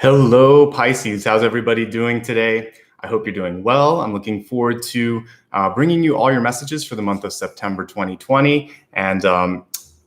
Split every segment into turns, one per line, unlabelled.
Hello, Pisces. How's everybody doing today? I hope you're doing well. I'm looking forward to bringing you all your messages for the month of September 2020. And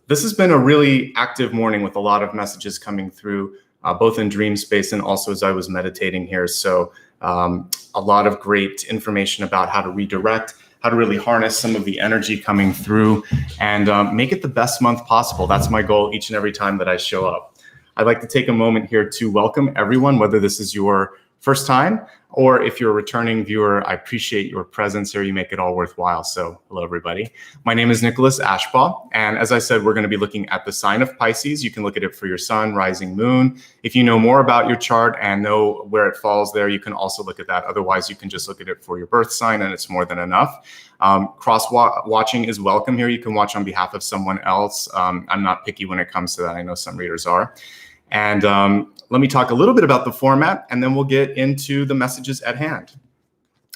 this has been a really active morning with a lot of messages coming through, both in dream space and also as I was meditating here. So a lot of great information about how to redirect, how to really harness some of the energy coming through and make it the best month possible. That's my goal each and every time that I show up. I'd like to take a moment here to welcome everyone, whether this is your first time or if you're a returning viewer. I appreciate your presence here. You make it all worthwhile. So hello, everybody. My name is Nicholas Ashbaugh. And as I said, we're going to be looking at the sign of Pisces. You can look at it for your sun, rising, moon. If you know more about your chart and know where it falls there, you can also look at that. Otherwise, you can just look at it for your birth sign and it's more than enough. Cross-watching is welcome here. You can watch on behalf of someone else. I'm not picky when it comes to that. I know some readers are. And let me talk a little bit about the format, and then we'll get into the messages at hand.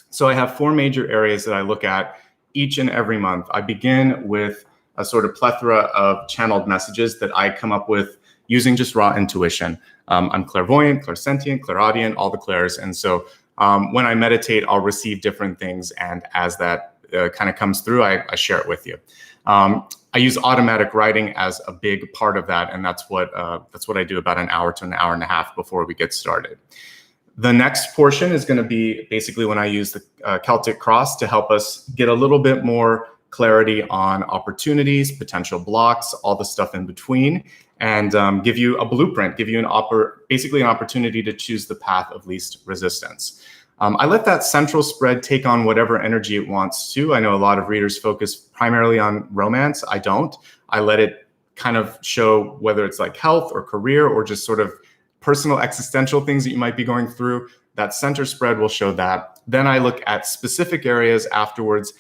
So I have four major areas that I look at each and every month. I begin with a sort of plethora of channeled messages that I come up with using just raw intuition. I'm clairvoyant, clairsentient, clairaudient, all the clairs. And so when I meditate, I'll receive different things. And as that kind of comes through, I share it with you. I use automatic writing as a big part of that, and that's what I do about an hour to an hour and a half before we get started. The next portion is going to be basically when I use the Celtic Cross to help us get a little bit more clarity on opportunities, potential blocks, all the stuff in between, and give you a blueprint, give you basically an opportunity to choose the path of least resistance. I let that central spread take on whatever energy it wants to. I know a lot of readers focus primarily on romance. I don't. I let it kind of show whether it's like health or career or just sort of personal existential things that you might be going through. That center spread will show that. Then I look at specific areas afterwards,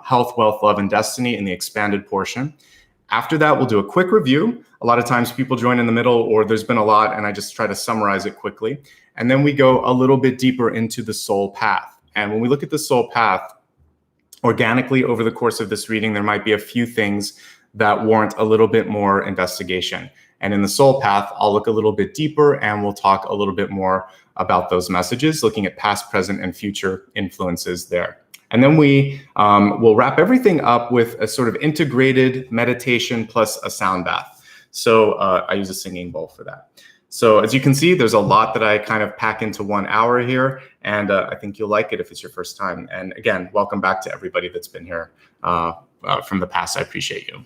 health, wealth, love, and destiny in the expanded portion. After that, we'll do a quick review. A lot of times people join in the middle or there's been a lot and I just try to summarize it quickly. And then we go a little bit deeper into the soul path. And when we look at the soul path, organically over the course of this reading, there might be a few things that warrant a little bit more investigation. And in the soul path, I'll look a little bit deeper and we'll talk a little bit more about those messages, looking at past, present, and future influences there. And then we will wrap everything up with a sort of integrated meditation plus a sound bath. So I use a singing bowl for that. So as you can see, there's a lot that I kind of pack into 1 hour here, and I think you'll like it if it's your first time. And again, welcome back to everybody that's been here from the past. I appreciate you.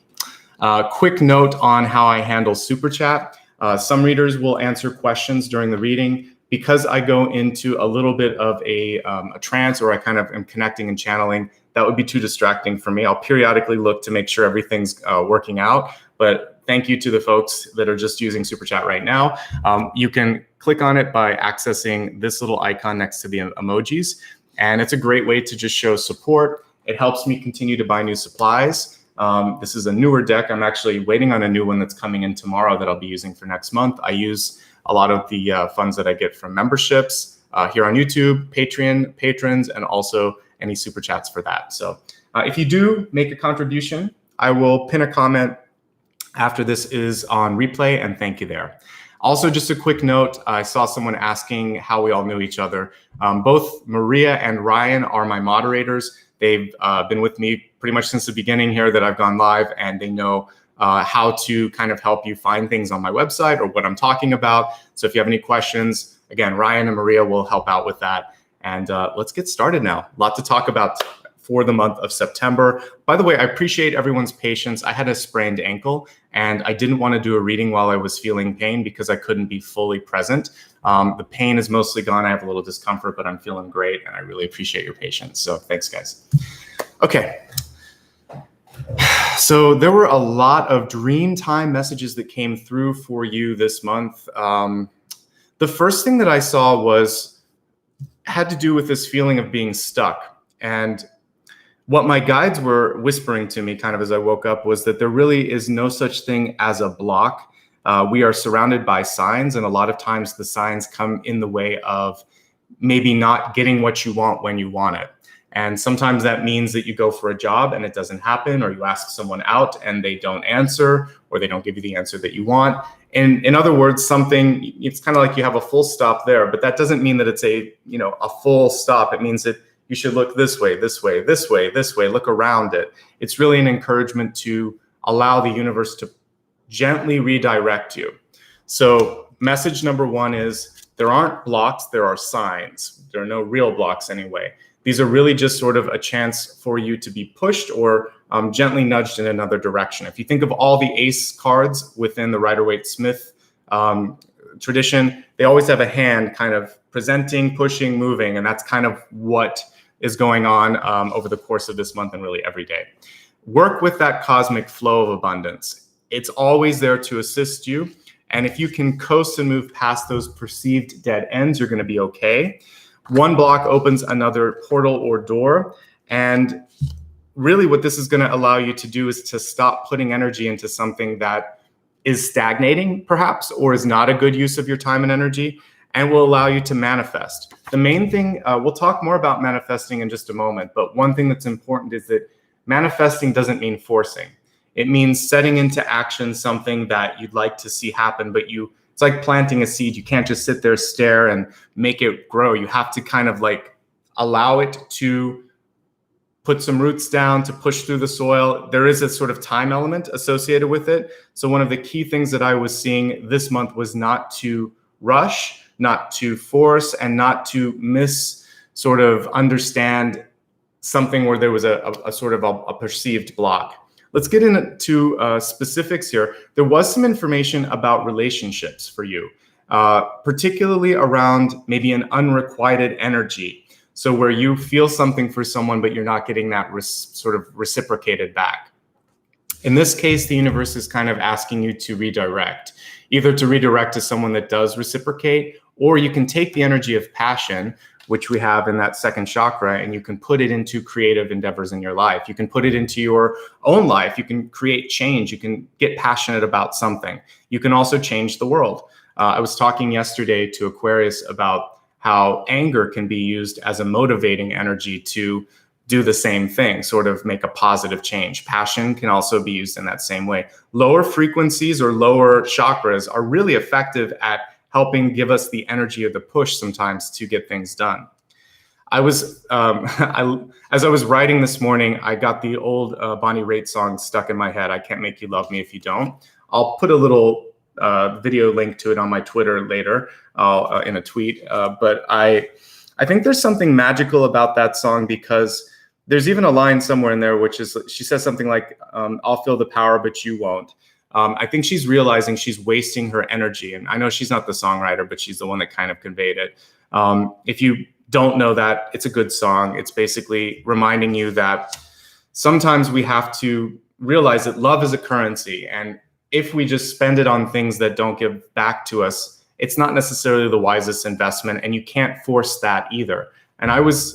Quick note on how I handle Super Chat. Some readers will answer questions during the reading. Because I go into a little bit of a trance or I kind of am connecting and channeling, that would be too distracting for me. I'll periodically look to make sure everything's working out. But thank you to the folks that are just using Super Chat right now. You can click on it by accessing this little icon next to the emojis. And it's a great way to just show support. It helps me continue to buy new supplies. This is a newer deck. I'm actually waiting on a new one that's coming in tomorrow that I'll be using for next month. I use a lot of the funds that I get from memberships here on YouTube, Patreon, patrons, and also any super chats for that. So if you do make a contribution, I will pin a comment after this is on replay and thank you there. Also, just a quick note, I saw someone asking how we all knew each other. Both Maria and Ryan are my moderators. They've been with me pretty much since the beginning here that I've gone live, and they know how to kind of help you find things on my website or what I'm talking about. So if you have any questions, again, Ryan and Maria will help out with that. And let's get started now. A lot to talk about for the month of September. By the way, I appreciate everyone's patience. I had a sprained ankle and I didn't want to do a reading while I was feeling pain because I couldn't be fully present. The pain is mostly gone. I have a little discomfort, but I'm feeling great. And I really appreciate your patience. So thanks, guys. Okay. So there were a lot of dream time messages that came through for you this month. The first thing that I saw had to do with this feeling of being stuck. And what my guides were whispering to me kind of as I woke up was that there really is no such thing as a block. We are surrounded by signs, and a lot of times the signs come in the way of maybe not getting what you want when you want it. And sometimes that means that you go for a job and it doesn't happen, or you ask someone out and they don't answer, or they don't give you the answer that you want. And in other words, something, it's kind of like you have a full stop there, but that doesn't mean that it's a full stop. It means that you should look this way, this way, this way, this way, look around it. It's really an encouragement to allow the universe to gently redirect you. So message number one is there aren't blocks, there are signs. There are no real blocks anyway. These are really just sort of a chance for you to be pushed or gently nudged in another direction. If you think of all the ace cards within the Rider-Waite-Smith tradition, they always have a hand kind of presenting, pushing, moving, and that's kind of what is going on over the course of this month and really every day. Work with that cosmic flow of abundance. It's always there to assist you. And if you can coast and move past those perceived dead ends, you're going to be okay. One block opens another portal or door. And really what this is going to allow you to do is to stop putting energy into something that is stagnating, perhaps, or is not a good use of your time and energy, and will allow you to manifest. The main thing, we'll talk more about manifesting in just a moment, but one thing that's important is that manifesting doesn't mean forcing. It means setting into action something that you'd like to see happen, but it's like planting a seed. You can't just sit there, stare, and make it grow. You have to kind of like allow it to put some roots down, to push through the soil. There is a sort of time element associated with it. So one of the key things that I was seeing this month was not to rush, not to force, and not to sort of understand something where there was a sort of a perceived block. Let's get into specifics here. There was some information about relationships for you, particularly around maybe an unrequited energy. So where you feel something for someone, but you're not getting that sort of reciprocated back. In this case, the universe is kind of asking you to redirect, either to redirect to someone that does reciprocate, or you can take the energy of passion, which we have in that second chakra, and you can put it into creative endeavors in your life. You can put it into your own life. You can create change. You can get passionate about something. You can also change the world. I was talking yesterday to Aquarius about how anger can be used as a motivating energy to do the same thing, sort of make a positive change. Passion can also be used in that same way. Lower frequencies or lower chakras are really effective at helping give us the energy of the push sometimes to get things done. I was, as I was writing this morning, I got the old Bonnie Raitt song stuck in my head. I Can't Make You Love Me If You Don't. I'll put a little video link to it on my Twitter later in a tweet. But I think there's something magical about that song, because there's even a line somewhere in there, which is, she says something like, I'll feel the power, but you won't. I think she's realizing she's wasting her energy. And I know she's not the songwriter, but she's the one that kind of conveyed it. If you don't know that, it's a good song. It's basically reminding you that sometimes we have to realize that love is a currency. And if we just spend it on things that don't give back to us, it's not necessarily the wisest investment. And you can't force that either. And I was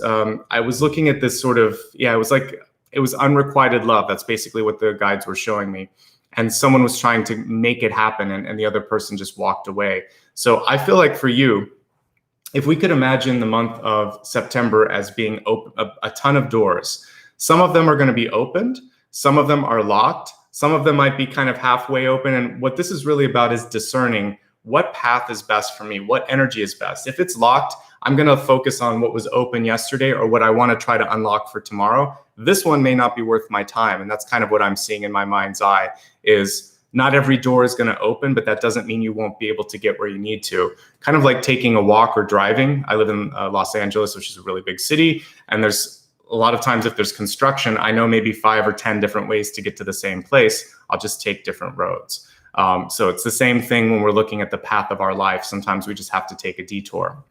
looking at this sort of, it was unrequited love. That's basically what the guides were showing me. And someone was trying to make it happen, and the other person just walked away. So I feel like for you, if we could imagine the month of September as being a ton of doors, some of them are going to be opened, some of them are locked, some of them might be kind of halfway open. And what this is really about is discerning what path is best for me, what energy is best. If it's locked, I'm going to focus on what was open yesterday or what I want to try to unlock for tomorrow. This one may not be worth my time. And that's kind of what I'm seeing in my mind's eye, is not every door is going to open, but that doesn't mean you won't be able to get where you need to. Kind of like taking a walk or driving. I live in Los Angeles, which is a really big city. And there's a lot of times if there's construction, I know maybe 5 or 10 different ways to get to the same place. I'll just take different roads. So it's the same thing when we're looking at the path of our life. Sometimes we just have to take a detour.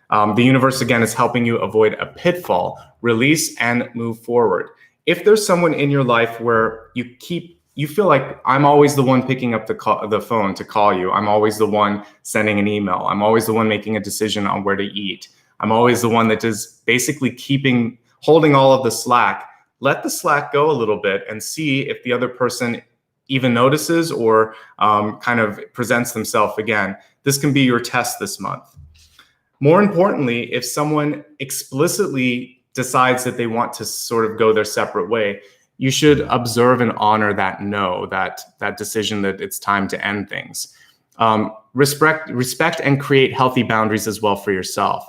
The universe, again, is helping you avoid a pitfall, release, and move forward. If there's someone in your life where you feel like I'm always the one picking up the phone to call you, I'm always the one sending an email, I'm always the one making a decision on where to eat, I'm always the one that is basically holding all of the slack, let the slack go a little bit and see if the other person even notices or kind of presents themselves again. This can be your test this month. More importantly, if someone explicitly decides that they want to sort of go their separate way, you should observe and honor that no, that decision that it's time to end things. Respect and create healthy boundaries as well for yourself.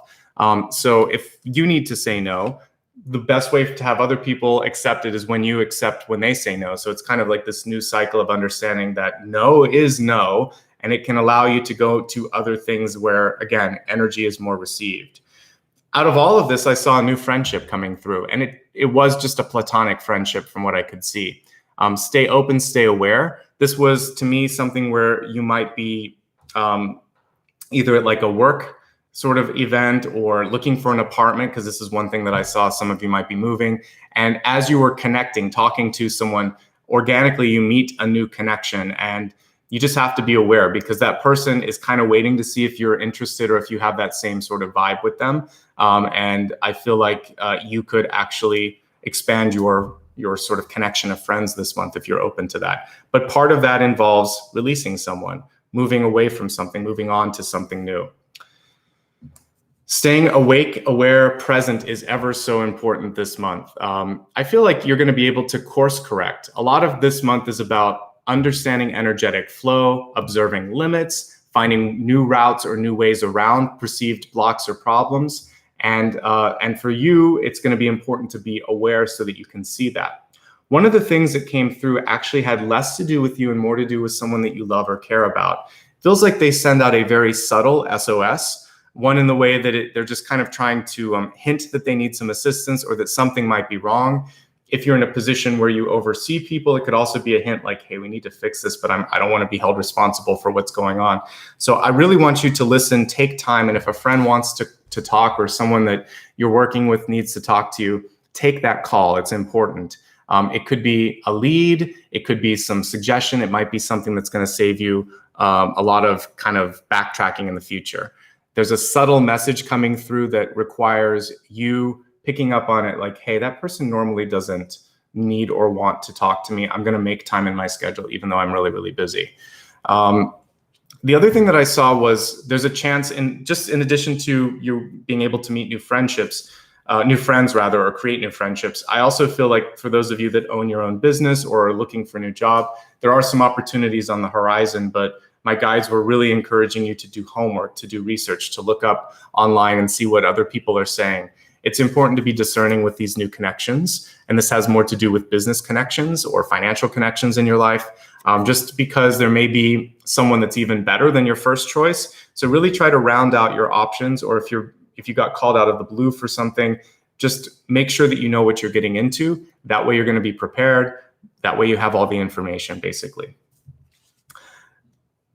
So if you need to say no, the best way to have other people accept it is when you accept when they say no. So it's kind of like this new cycle of understanding that no is no, and it can allow you to go to other things where, again, energy is more received. Out of all of this, I saw a new friendship coming through, and it was just a platonic friendship from what I could see. Stay open, stay aware. This was, to me, something where you might be either at like a work sort of event or looking for an apartment, because this is one thing that I saw. Some of you might be moving. And as you were connecting, talking to someone, organically you meet a new connection, and you just have to be aware, because that person is kind of waiting to see if you're interested or if you have that same sort of vibe with them. And I feel like you could actually expand your sort of connection of friends this month if you're open to that. But part of that involves releasing someone, moving away from something, moving on to something new. Staying awake, aware, present is ever so important this month. I feel like you're going to be able to course correct. A lot of this month is about understanding energetic flow, observing limits, finding new routes or new ways around perceived blocks or problems. And for you, it's going to be important to be aware so that you can see that. One of the things that came through actually had less to do with you and more to do with someone that you love or care about. It feels like they send out a very subtle SOS, one in the way that they're just kind of trying to hint that they need some assistance or that something might be wrong. If you're in a position where you oversee people, it could also be a hint like, hey, we need to fix this, but I don't want to be held responsible for what's going on. So I really want you to listen, take time, and if a friend wants to talk or someone that you're working with needs to talk to you, take that call. It's important. It could be a lead, it could be some suggestion, it might be something that's going to save you a lot of kind of backtracking in the future. There's a subtle message coming through that requires you picking up on it like, hey, that person normally doesn't need or want to talk to me. I'm going to make time in my schedule, even though I'm really, really busy. The other thing that I saw was there's a chance, in addition to you being able to meet new friends rather, or create new friendships. I also feel like for those of you that own your own business or are looking for a new job, there are some opportunities on the horizon, but my guides were really encouraging you to do homework, to do research, to look up online and see what other people are saying. It's important to be discerning with these new connections. And this has more to do with business connections or financial connections in your life, just because there may be someone that's even better than your first choice. So really try to round out your options, or if you got called out of the blue for something, just make sure that you know what you're getting into. That way you're going to be prepared. That way you have all the information, basically.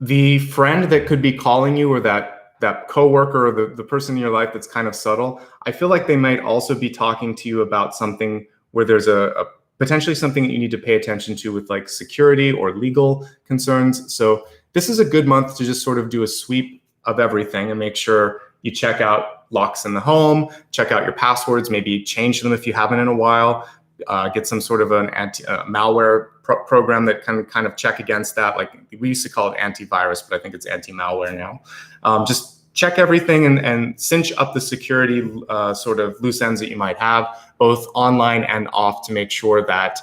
The friend that could be calling you, or that coworker or the person in your life that's kind of subtle, I feel like they might also be talking to you about something where there's a potentially something that you need to pay attention to with like security or legal concerns. So this is a good month to just sort of do a sweep of everything and make sure you check out locks in the home, check out your passwords, maybe change them if you haven't in a while, get some sort of an malware program that can kind of check against that. Like we used to call it antivirus, but I think it's anti-malware now. Just check everything and cinch up the security sort of loose ends that you might have, both online and off, to make sure that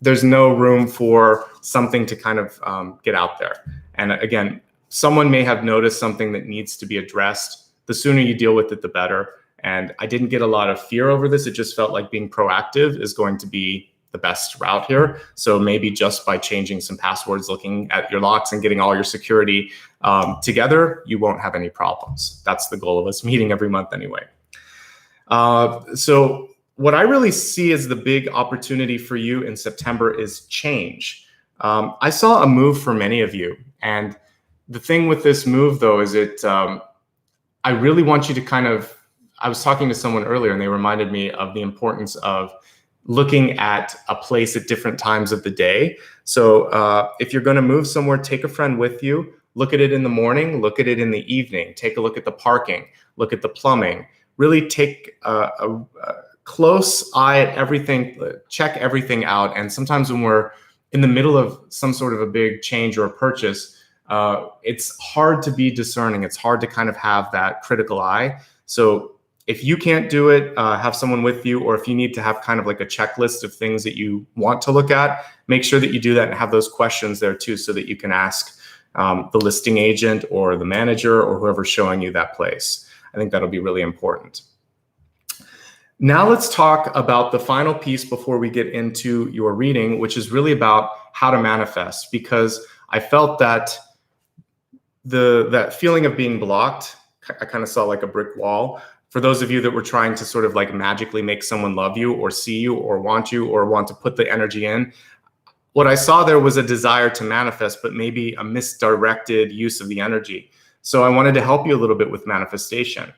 there's no room for something to kind of get out there. And again, someone may have noticed something that needs to be addressed. The sooner you deal with it, the better. And I didn't get a lot of fear over this. It just felt like being proactive is going to be the best route here. So maybe just by changing some passwords, looking at your locks and getting all your security together, you won't have any problems. That's the goal of us meeting every month anyway. So what I really see as the big opportunity for you in September is change. I saw a move for many of you. And the thing with this move, though, is I really want you to kind of, I was talking to someone earlier and they reminded me of the importance of looking at a place at different times of the day. So if you're going to move somewhere, take a friend with you, look at it in the morning, look at it in the evening, take a look at the parking, look at the plumbing, really take a close eye at everything, check everything out. And sometimes when we're in the middle of some sort of a big change or a purchase, it's hard to be discerning. It's hard to kind of have that critical eye. So If you can't do it, have someone with you, or if you need to have kind of like a checklist of things that you want to look at, make sure that you do that and have those questions there too, so that you can ask the listing agent or the manager or whoever's showing you that place. I think that'll be really important. Now let's talk about the final piece before we get into your reading, which is really about how to manifest, because I felt that that feeling of being blocked, I kind of saw like a brick wall. For those of you that were trying to sort of like magically make someone love you or see you or want to put the energy in, what I saw there was a desire to manifest, but maybe a misdirected use of the energy. So I wanted to help you a little bit with manifestation.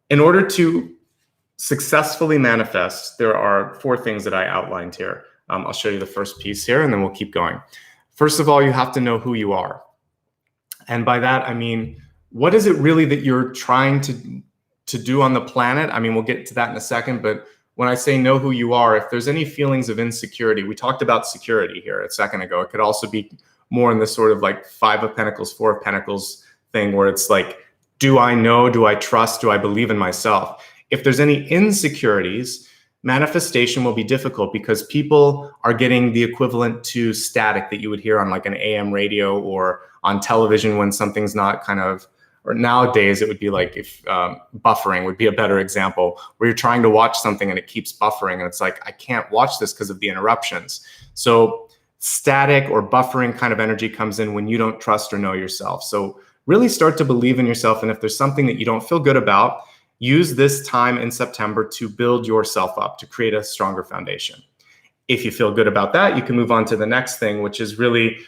In order to successfully manifest, there are 4 things that I outlined here. I'll show you the first piece here and then we'll keep going. First of all, you have to know who you are. And by that, I mean, what is it really that you're trying to do on the planet? I mean, we'll get to that in a second, but when I say know who you are, if there's any feelings of insecurity, we talked about security here a second ago. It could also be more in the sort of like 5 of Pentacles, 4 of Pentacles thing, where it's like, do I know, do I trust, do I believe in myself? If there's any insecurities, manifestation will be difficult because people are getting the equivalent to static that you would hear on like an AM radio or on television when something's not kind of, or nowadays it would be like if buffering would be a better example, where you're trying to watch something and it keeps buffering and it's like, I can't watch this because of the interruptions. So static or buffering kind of energy comes in when you don't trust or know yourself. So really start to believe in yourself. And if there's something that you don't feel good about, use this time in September to build yourself up, to create a stronger foundation. If you feel good about that, you can move on to the next thing, which is really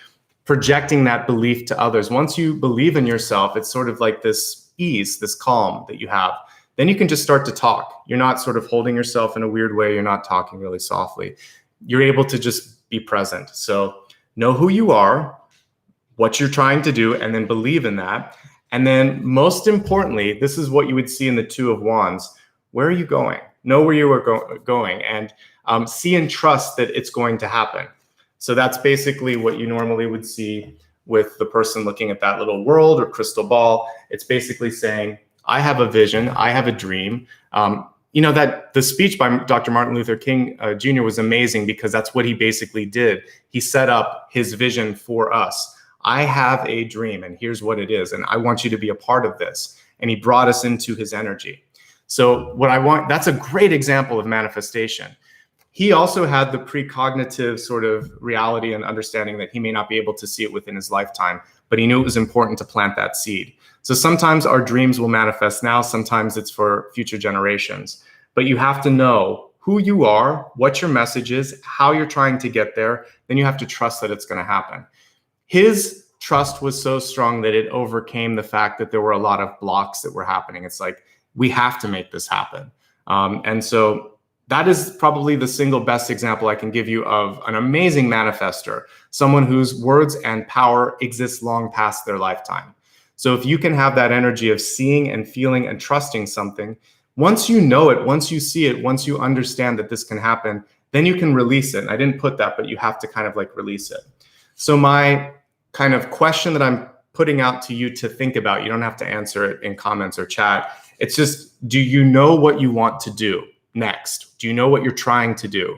projecting that belief to others. Once you believe in yourself, it's sort of like this ease, this calm that you have. Then you can just start to talk. You're not sort of holding yourself in a weird way. You're not talking really softly. You're able to just be present. So know who you are, what you're trying to do, and then believe in that. And then most importantly, this is what you would see in the 2 of Wands. Where are you going? Know where you are going, and see and trust that it's going to happen. So that's basically what you normally would see with the person looking at that little world or crystal ball. It's basically saying, I have a vision, I have a dream. You know, that the speech by Dr. Martin Luther King Jr. was amazing because that's what he basically did. He set up his vision for us. I have a dream and here's what it is. And I want you to be a part of this. And he brought us into his energy. So that's a great example of manifestation. He also had the precognitive sort of reality and understanding that he may not be able to see it within his lifetime, but he knew it was important to plant that seed. So sometimes our dreams will manifest now, sometimes it's for future generations. But you have to know who you are, what your message is, how you're trying to get there, then you have to trust that it's going to happen. His trust was so strong that it overcame the fact that there were a lot of blocks that were happening. It's like, we have to make this happen. And so that is probably the single best example I can give you of an amazing manifester, someone whose words and power exist long past their lifetime. So if you can have that energy of seeing and feeling and trusting something, once you know it, once you see it, once you understand that this can happen, then you can release it. And I didn't put that, but you have to kind of like release it. So my kind of question that I'm putting out to you to think about, you don't have to answer it in comments or chat. It's just, do you know what you want to do next? Do you know what you're trying to do?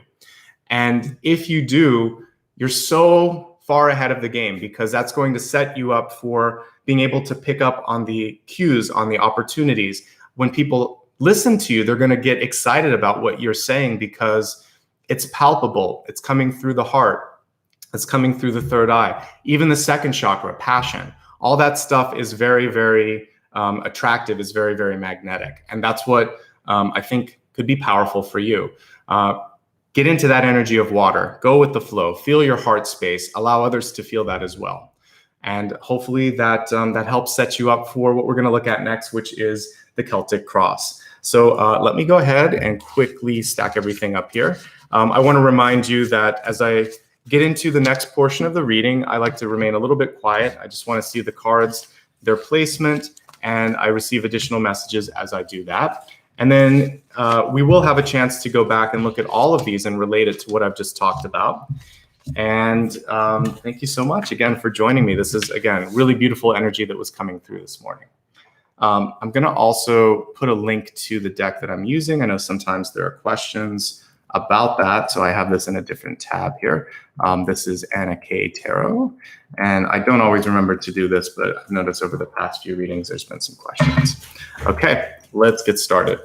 And if you do, you're so far ahead of the game because that's going to set you up for being able to pick up on the cues, on the opportunities. When people listen to you, they're going to get excited about what you're saying because it's palpable. It's coming through the heart. It's coming through the third eye. Even the second chakra, passion. All that stuff is very, very attractive, is very, very magnetic. And that's what I think could be powerful for you. Get into that energy of water. Go with the flow. Feel your heart space. Allow others to feel that as well. And hopefully that helps set you up for what we're going to look at next, which is the Celtic Cross. So let me go ahead and quickly stack everything up here. I want to remind you that as I get into the next portion of the reading, I like to remain a little bit quiet. I just want to see the cards, their placement, and I receive additional messages as I do that. And then we will have a chance to go back and look at all of these and relate it to what I've just talked about. And thank you so much again for joining me. This is, again, really beautiful energy that was coming through this morning. I'm going to also put a link to the deck that I'm using. I know sometimes there are questions about that, so I have this in a different tab here. This is Anna K. Tarot, and I don't always remember to do this, but I've noticed over the past few readings there's been some questions. Okay, let's get started.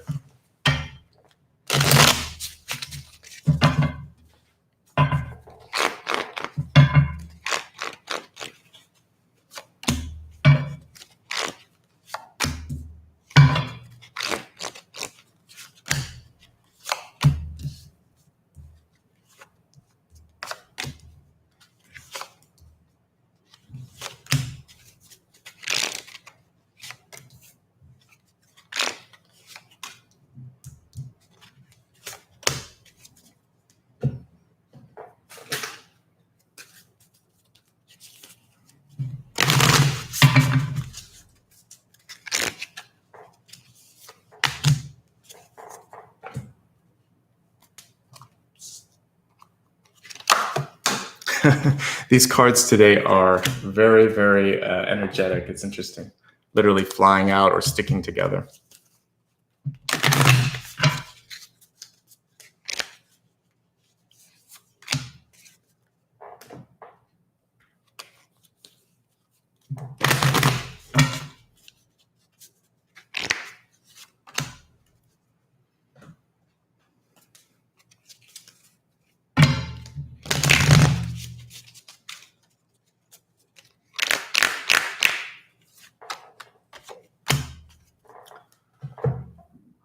These cards today are very, very energetic. It's interesting. Literally flying out or sticking together.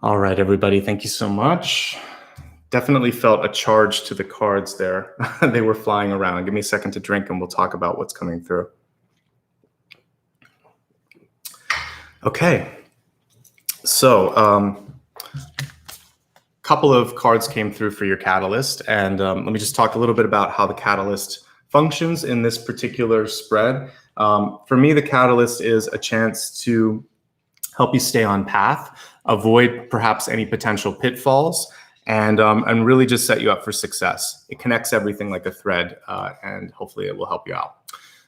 All right, everybody, thank you so much. Definitely felt a charge to the cards there. They were flying around. Give me a second to drink and we'll talk about what's coming through. Okay, so a couple of cards came through for your catalyst, and let me just talk a little bit about how the catalyst functions in this particular spread. For me, the catalyst is a chance to help you stay on path, avoid perhaps any potential pitfalls, and really just set you up for success. It connects everything like a thread, and hopefully it will help you out.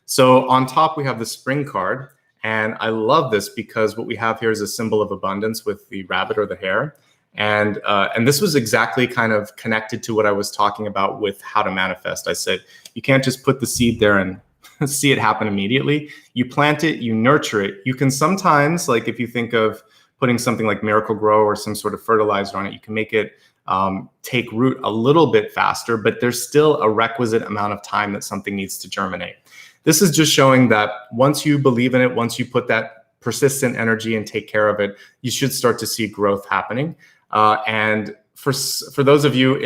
So on top, we have the spring card, and I love this because what we have here is a symbol of abundance with the rabbit or the hare. And this was exactly kind of connected to what I was talking about with how to manifest. I said, you can't just put the seed there and see it happen immediately. You plant it, you nurture it. You can sometimes, like if you think of putting something like Miracle Grow or some sort of fertilizer on it, you can make it take root a little bit faster, but there's still a requisite amount of time that something needs to germinate. This is just showing that once you believe in it, once you put that persistent energy and take care of it, you should start to see growth happening. And for those of you,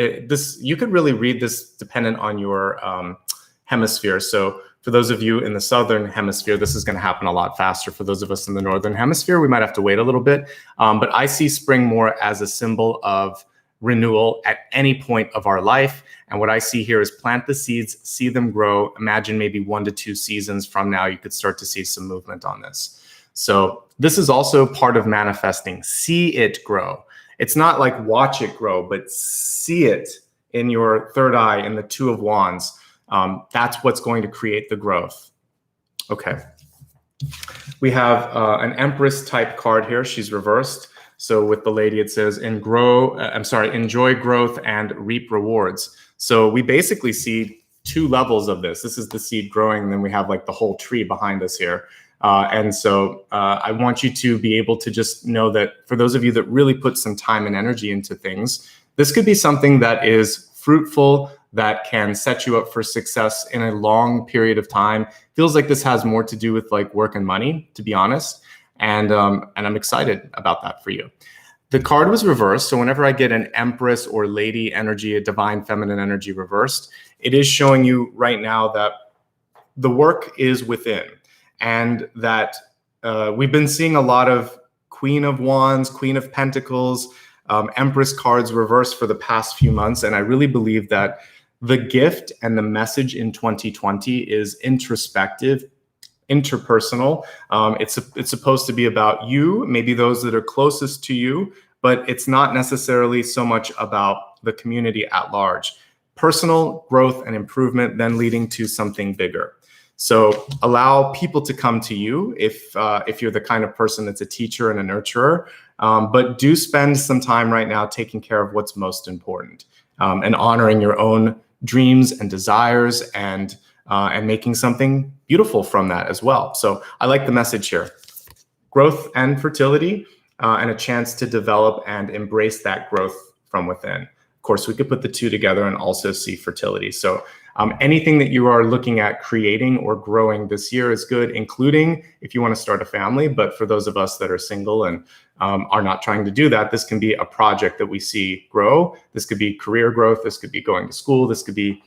you could really read this dependent on your hemisphere. So for those of you in the southern hemisphere, this is going to happen a lot faster. For those of us in the northern hemisphere, we might have to wait a little bit. But I see spring more as a symbol of renewal at any point of our life. And what I see here is plant the seeds, see them grow. Imagine maybe 1 to 2 seasons from now, you could start to see some movement on this. So this is also part of manifesting. See it grow. It's not like watch it grow, but see it in your third eye, in the Two of Wands. That's what's going to create the growth. Okay. We have an Empress type card here. She's reversed. So with the lady, it says, enjoy growth and reap rewards. So we basically see 2 levels of this. This is the seed growing, and then we have like the whole tree behind us here. And so I want you to be able to just know that for those of you that really put some time and energy into things, this could be something that is fruitful, that can set you up for success in a long period of time. Feels like this has more to do with like work and money, to be honest. And I'm excited about that for you. The card was reversed. So whenever I get an Empress or Lady energy, a divine feminine energy reversed, it is showing you right now that the work is within, and that we've been seeing a lot of Queen of Wands, Queen of Pentacles, Empress cards reversed for the past few months. And I really believe that the gift and the message in 2020 is introspective, interpersonal. It's supposed to be about you, maybe those that are closest to you, but it's not necessarily so much about the community at large. Personal growth and improvement, then leading to something bigger. So allow people to come to you if you're the kind of person that's a teacher and a nurturer, but do spend some time right now taking care of what's most important, and honoring your own dreams and desires, and making something beautiful from that as well. So I like the message here. Growth and fertility, and a chance to develop and embrace that growth from within. Of course, we could put the two together and also see fertility. So anything that you are looking at creating or growing this year is good, including if you want to start a family. But for those of us that are single and are not trying to do that, this can be a project that we see grow. This could be career growth. This could be going to school. This could be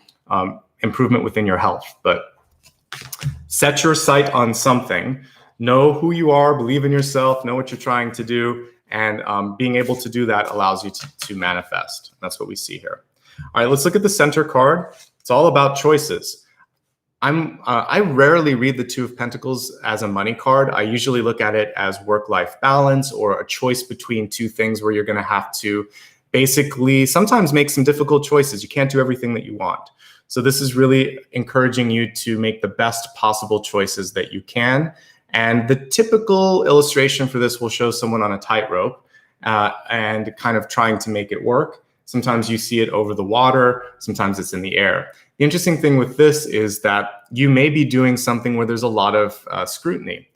improvement within your health. But set your sight on something. Know who you are, believe in yourself, know what you're trying to do, and being able to do that allows you to manifest. That's what we see here. All right, let's look at the center card. It's all about choices. I rarely read the Two of Pentacles as a money card. I usually look at it as work-life balance, or a choice between two things where you're going to have to basically sometimes make some difficult choices. You can't do everything that you want. So this is really encouraging you to make the best possible choices that you can. And the typical illustration for this will show someone on a tightrope and kind of trying to make it work. Sometimes you see it over the water, sometimes it's in the air. The interesting thing with this is that you may be doing something where there's a lot of scrutiny.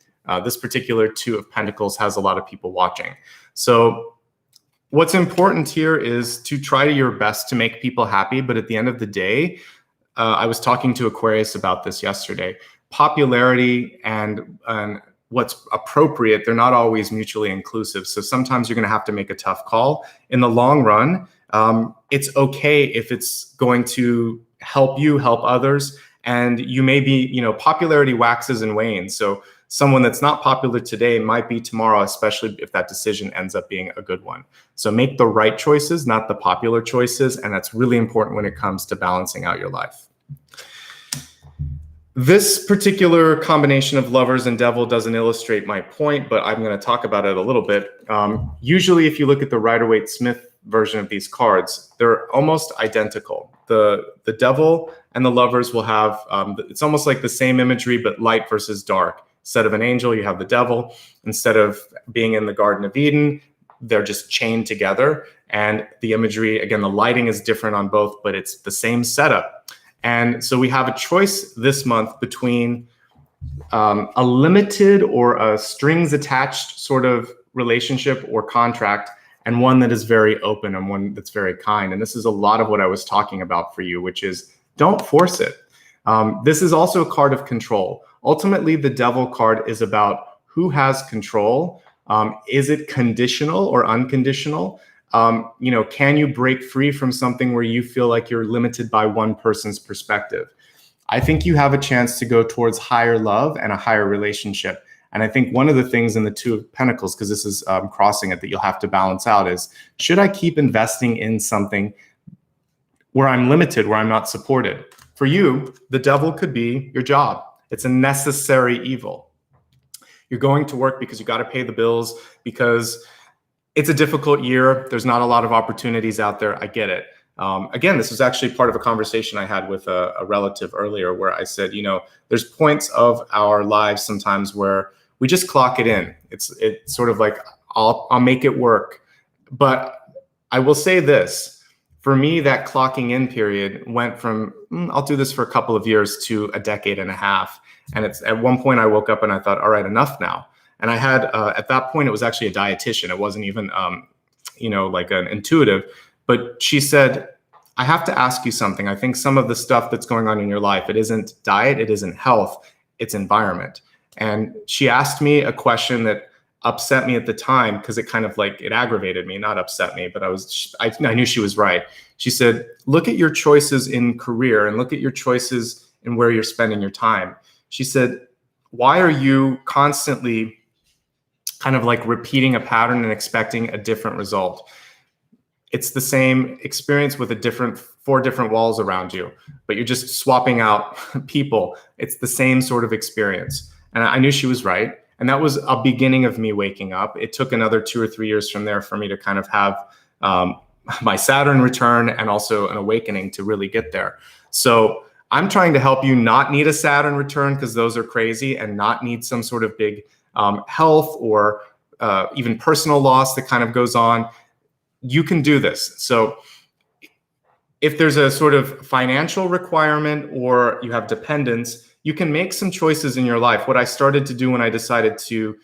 This particular Two of Pentacles has a lot of people watching. So what's important here is to try your best to make people happy, but at the end of the day, I was talking to Aquarius about this yesterday. Popularity and what's appropriate, they're not always mutually inclusive. So sometimes you're going to have to make a tough call. In the long run, it's okay if it's going to help you help others. And you may be, popularity waxes and wanes. So someone that's not popular today might be tomorrow, especially if that decision ends up being a good one. So make the right choices, not the popular choices. And that's really important when it comes to balancing out your life. This particular combination of Lovers and Devil doesn't illustrate my point, but I'm going to talk about it a little bit. Usually, if you look at the Rider-Waite-Smith version of these cards, they're almost identical. The Devil and the Lovers will have, it's almost like the same imagery, but light versus dark. Instead of an angel, you have the devil. Instead of being in the Garden of Eden, they're just chained together. And the imagery, again, the lighting is different on both, but it's the same setup. And so we have a choice this month between a limited or a strings attached sort of relationship or contract, and one that is very open and one that's very kind. And this is a lot of what I was talking about for you, which is don't force it. This is also a card of control. Ultimately, the Devil card is about who has control. Is it conditional or unconditional? Can you break free from something where you feel like you're limited by one person's perspective? I think you have a chance to go towards higher love and a higher relationship. And I think one of the things in the Two of Pentacles, because this is crossing it, that you'll have to balance out is, should I keep investing in something where I'm limited, where I'm not supported? For you, the Devil could be your job. It's a necessary evil. You're going to work because you got to pay the bills, because it's a difficult year. There's not a lot of opportunities out there. I get it. Again, this was actually part of a conversation I had with a relative earlier, where I said, there's points of our lives sometimes where we just clock it in. It's sort of like, I'll make it work. But I will say this, for me, that clocking in period went from, I'll do this for a couple of years to a decade and a half. And it's at one point I woke up and I thought, all right, enough now. And I had, at that point, it was actually a dietitian. It wasn't even, like an intuitive. But she said, I have to ask you something. I think some of the stuff that's going on in your life, it isn't diet, it isn't health, it's environment. And she asked me a question that upset me at the time, because it kind of it aggravated me, not upset me, but I knew she was right. She said, look at your choices in career and look at your choices in where you're spending your time. She said, why are you constantly kind of repeating a pattern and expecting a different result? It's the same experience with four different walls around you, but you're just swapping out people. It's the same sort of experience. And I knew she was right. And that was a beginning of me waking up. It took another 2 or 3 years from there for me to kind of have my Saturn return and also an awakening to really get there. So I'm trying to help you not need a Saturn return, because those are crazy, and not need some sort of big health or even personal loss that kind of goes on. You can do this. So if there's a sort of financial requirement or you have dependence, you can make some choices in your life. What I started to do when I decided to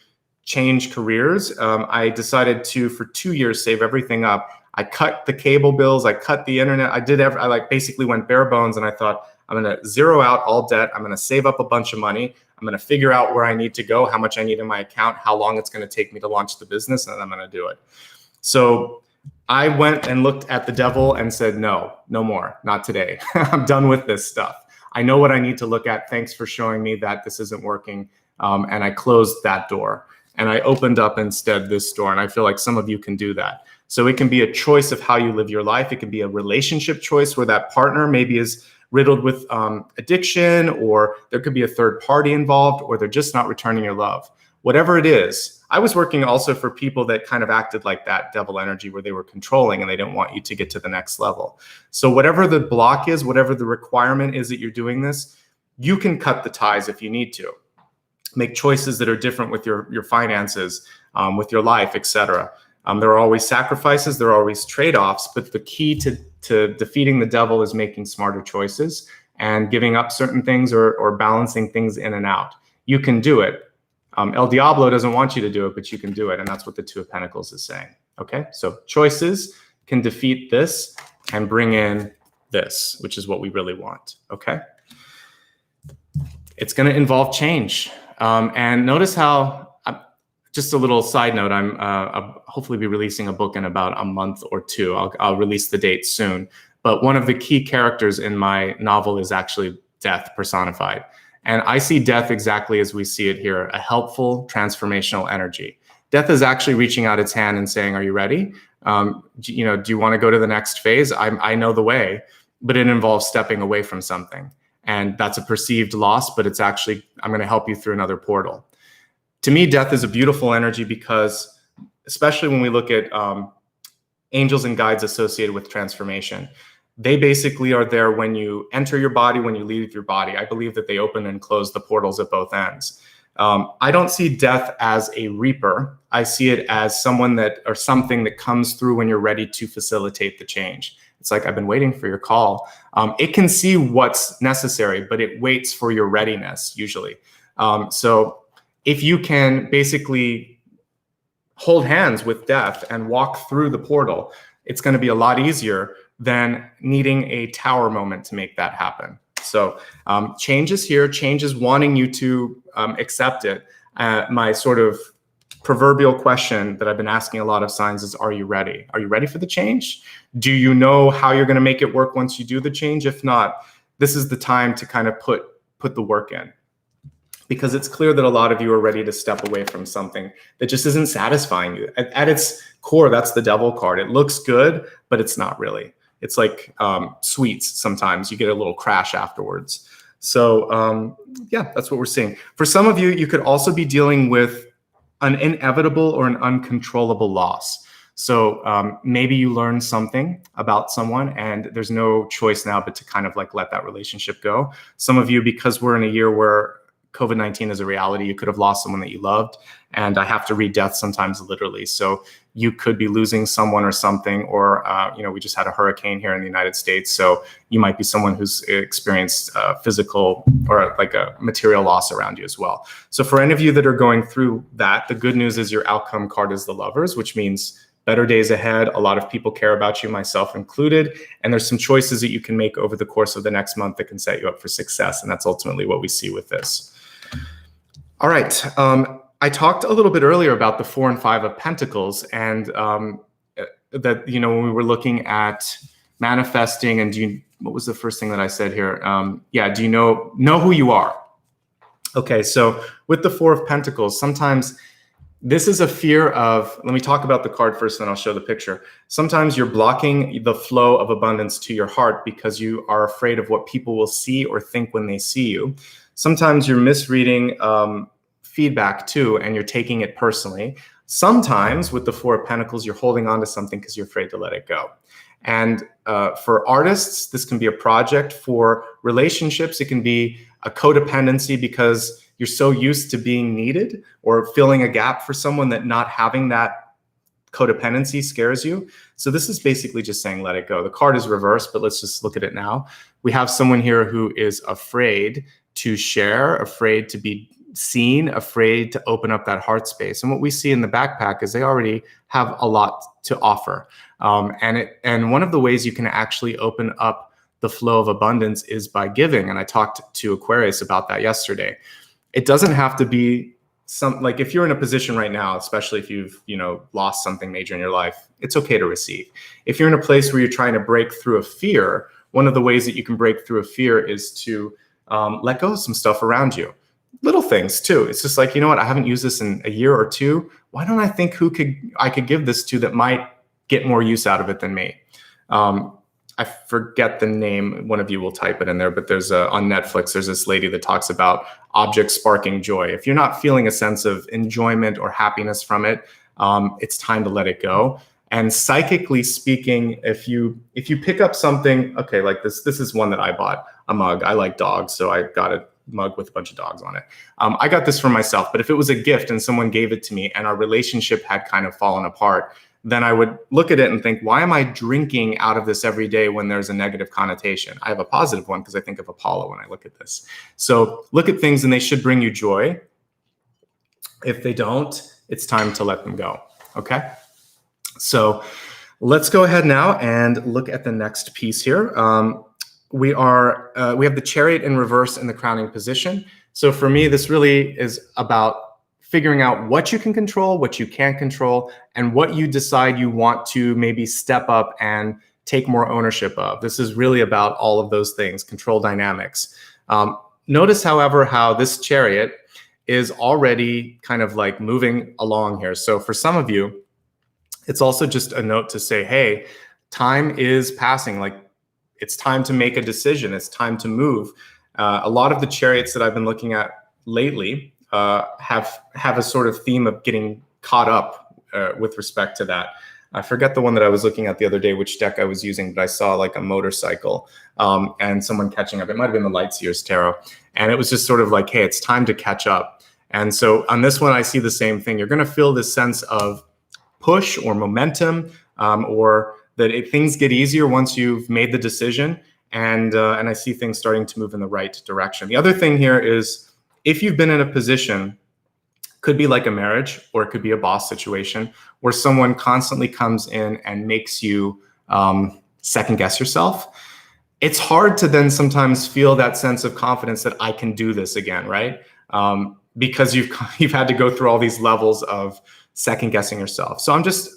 change careers, I decided to, for 2 years, save everything up. I cut the cable bills, I cut the internet, I like basically went bare bones, and I thought, I'm going to zero out all debt. I'm going to save up a bunch of money. I'm going to figure out where I need to go, how much I need in my account, how long it's going to take me to launch the business, and then I'm going to do it. So I went and looked at the devil and said, no more, not today. I'm done with this stuff. I know what I need to look at. Thanks for showing me that this isn't working. And I closed that door, and I opened up instead this door. And I feel like some of you can do that. So it can be a choice of how you live your life. It can be a relationship choice where that partner maybe is riddled with addiction, or there could be a third party involved, or they're just not returning your love. Whatever it is, I was working also for people that kind of acted like that devil energy, where they were controlling and they didn't want you to get to the next level. So whatever the block is, whatever the requirement is that you're doing this, you can cut the ties if you need to. Make choices that are different with your finances, with your life, etc. There are always sacrifices, there are always trade-offs, but the key to defeating the devil is making smarter choices and giving up certain things, or balancing things in and out. You can do it. El Diablo doesn't want you to do it, but you can do it. And that's what the Two of Pentacles is saying. Okay, so choices can defeat this and bring in this, which is what we really want. Okay, it's going to involve change. And notice how, just a little side note, I'll hopefully be releasing a book in about a month or two. I'll release the date soon. But one of the key characters in my novel is actually death personified. And I see death exactly as we see it here, a helpful transformational energy. Death is actually reaching out its hand and saying, are you ready? Do you want to go to the next phase? I know the way, but it involves stepping away from something. And that's a perceived loss, but it's actually, I'm going to help you through another portal. To me, death is a beautiful energy, because especially when we look at angels and guides associated with transformation, they basically are there when you enter your body, when you leave your body. I believe that they open and close the portals at both ends. I don't see death as a reaper. I see it as someone or something that comes through when you're ready to facilitate the change. It's like, I've been waiting for your call. It can see what's necessary, but it waits for your readiness usually. So if you can basically hold hands with death and walk through the portal, it's going to be a lot easier than needing a tower moment to make that happen. So change is here. Change is wanting you to accept it. My sort of proverbial question that I've been asking a lot of signs is, are you ready? Are you ready for the change? Do you know how you're going to make it work once you do the change? If not, this is the time to kind of put the work in. Because it's clear that a lot of you are ready to step away from something that just isn't satisfying you. At its core, that's the devil card. It looks good, but it's not really. It's like sweets sometimes. You get a little crash afterwards. So yeah, that's what we're seeing. For some of you, you could also be dealing with an inevitable or an uncontrollable loss. So maybe you learn something about someone and there's no choice now but to kind of like let that relationship go. Some of you, because we're in a year where COVID-19 is a reality, you could have lost someone that you loved. And I have to read death sometimes literally. So you could be losing someone or something, or, we just had a hurricane here in the United States. So you might be someone who's experienced physical or like a material loss around you as well. So for any of you that are going through that, the good news is your outcome card is the Lovers, which means better days ahead. A lot of people care about you, myself included. And there's some choices that you can make over the course of the next month that can set you up for success. And that's ultimately what we see with this. All right. I talked a little bit earlier about the 4 and 5 of Pentacles, and that, when we were looking at manifesting, and what was the first thing that I said here? Do you know who you are? Okay. So with the 4 of Pentacles, sometimes this is a fear of, let me talk about the card first, then I'll show the picture. Sometimes you're blocking the flow of abundance to your heart because you are afraid of what people will see or think when they see you. Sometimes you're misreading feedback too, and you're taking it personally. Sometimes with the 4 of Pentacles, you're holding on to something because you're afraid to let it go. And for artists, this can be a project. For relationships, it can be a codependency because you're so used to being needed or filling a gap for someone that not having that codependency scares you. So this is basically just saying, let it go. The card is reversed, but let's just look at it now. We have someone here who is afraid to share, afraid to be seen, afraid to open up that heart space. And what we see in the backpack is they already have a lot to offer. And one of the ways you can actually open up the flow of abundance is by giving. And I talked to Aquarius about that yesterday. It doesn't have to be like if you're in a position right now, especially if you've, lost something major in your life, it's okay to receive. If you're in a place where you're trying to break through a fear, one of the ways that you can break through a fear is to let go of some stuff around you. Little things too. It's just like, you know what? I haven't used this in a year or two. Why don't I think I could give this to that might get more use out of it than me? I forget the name. One of you will type it in there, but there's on Netflix, there's this lady that talks about objects sparking joy. If you're not feeling a sense of enjoyment or happiness from it, it's time to let it go. And psychically speaking, if you pick up something, okay, like this is one that I bought, a mug. I like dogs, so I got a mug with a bunch of dogs on it. I got this for myself, but if it was a gift and someone gave it to me and our relationship had kind of fallen apart, then I would look at it and think, why am I drinking out of this every day when there's a negative connotation? I have a positive one because I think of Apollo when I look at this. So look at things and they should bring you joy. If they don't, it's time to let them go, okay? So let's go ahead now and look at the next piece here. We have the Chariot in reverse in the crowning position. So for me, this really is about figuring out what you can control, what you can't control, and what you decide you want to maybe step up and take more ownership of. This is really about all of those things, control dynamics. Notice, however, how this Chariot is already kind of like moving along here. So for some of you, it's also just a note to say, hey, time is passing. Like, it's time to make a decision. It's time to move. A lot of the chariots that I've been looking at lately have a sort of theme of getting caught up with respect to that. I forget the one that I was looking at the other day, which deck I was using, but I saw like a motorcycle and someone catching up. It might have been the Lightseer's Tarot. And it was just sort of like, hey, it's time to catch up. And so on this one, I see the same thing. You're going to feel this sense of push or momentum, or that things get easier once you've made the decision. And I see things starting to move in the right direction. The other thing here is, if you've been in a position, could be like a marriage, or it could be a boss situation, where someone constantly comes in and makes you second guess yourself. It's hard to then sometimes feel that sense of confidence that I can do this again, right? Because you've had to go through all these levels of second guessing yourself. So I'm just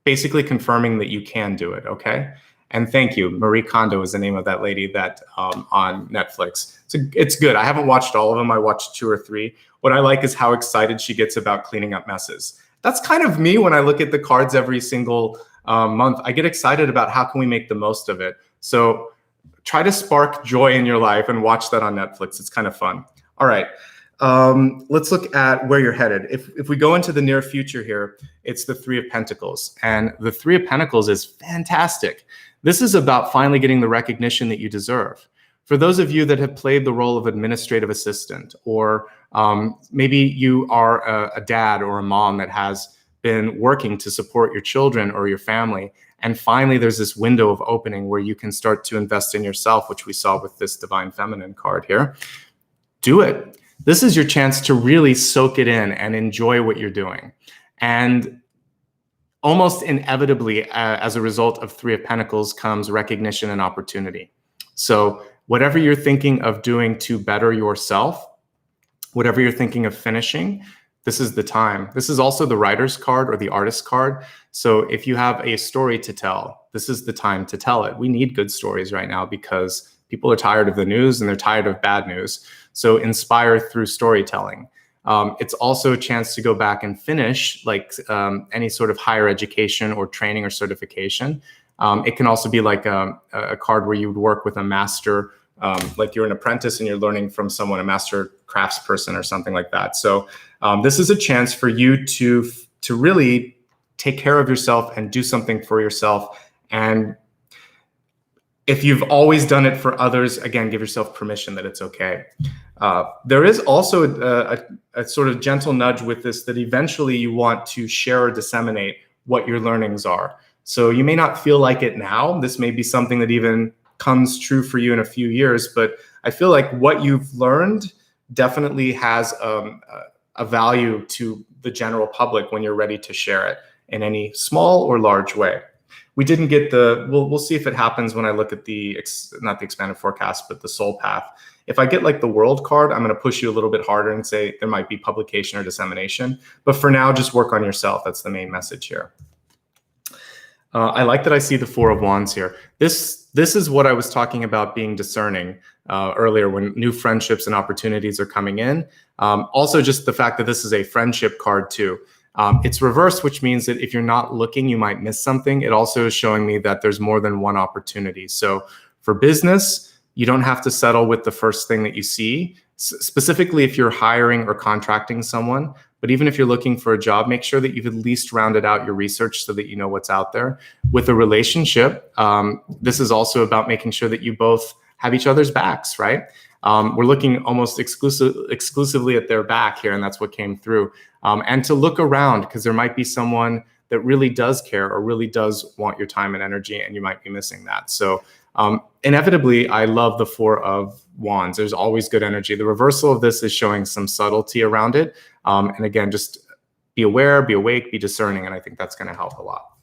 basically confirming that you can do it, okay? And thank you. Marie Kondo is the name of that lady that on Netflix. It's good. I haven't watched all of them. I watched 2 or 3. What I like is how excited she gets about cleaning up messes. That's kind of me when I look at the cards every single month. I get excited about how can we make the most of it. So try to spark joy in your life and watch that on Netflix. It's kind of fun. All right. Let's look at where you're headed. If we go into the near future here, it's the 3 of Pentacles. And the 3 of Pentacles is fantastic. This is about finally getting the recognition that you deserve. For those of you that have played the role of administrative assistant, or maybe you are a dad or a mom that has been working to support your children or your family, and finally there's this window of opening where you can start to invest in yourself, which we saw with this Divine Feminine card here. Do it. This is your chance to really soak it in and enjoy what you're doing. And almost inevitably, as a result of 3 of Pentacles, comes recognition and opportunity. So whatever you're thinking of doing to better yourself, whatever you're thinking of finishing, this is the time. This is also the writer's card or the artist's card. So if you have a story to tell, this is the time to tell it. We need good stories right now because people are tired of the news and they're tired of bad news. So inspire through storytelling. It's also a chance to go back and finish like any sort of higher education or training or certification. It can also be like a card where you would work with a master, like you're an apprentice and you're learning from someone, a master craftsperson or something like that. So this is a chance for you to really take care of yourself and do something for yourself. And If you've always done it for others, again, give yourself permission that it's okay. There is also a sort of gentle nudge with this, that eventually you want to share or disseminate what your learnings are. So you may not feel like it now. This may be something that even comes true for you in a few years, but I feel like what you've learned definitely has a value to the general public when you're ready to share it in any small or large way. We didn't get we'll see if it happens when I look at not the expanded forecast, but the soul path. If I get like the world card, I'm going to push you a little bit harder and say there might be publication or dissemination. But for now, just work on yourself. That's the main message here. I like that I see the Four of Wands here. This is what I was talking about, being discerning earlier, when new friendships and opportunities are coming in. Also, just the fact that this is a friendship card too. It's reversed, which means that if you're not looking, you might miss something. It also is showing me that there's more than one opportunity. So for business, you don't have to settle with the first thing that you see, specifically if you're hiring or contracting someone. But even if you're looking for a job, make sure that you've at least rounded out your research so that you know what's out there. With a relationship, this is also about making sure that you both have each other's backs, right? We're looking almost exclusively at their back here, and that's what came through. And to look around, because there might be someone that really does care or really does want your time and energy, and you might be missing that. So inevitably, I love the Four of Wands. There's always good energy. The reversal of this is showing some subtlety around it. And again, just be aware, be awake, be discerning, and I think that's going to help a lot.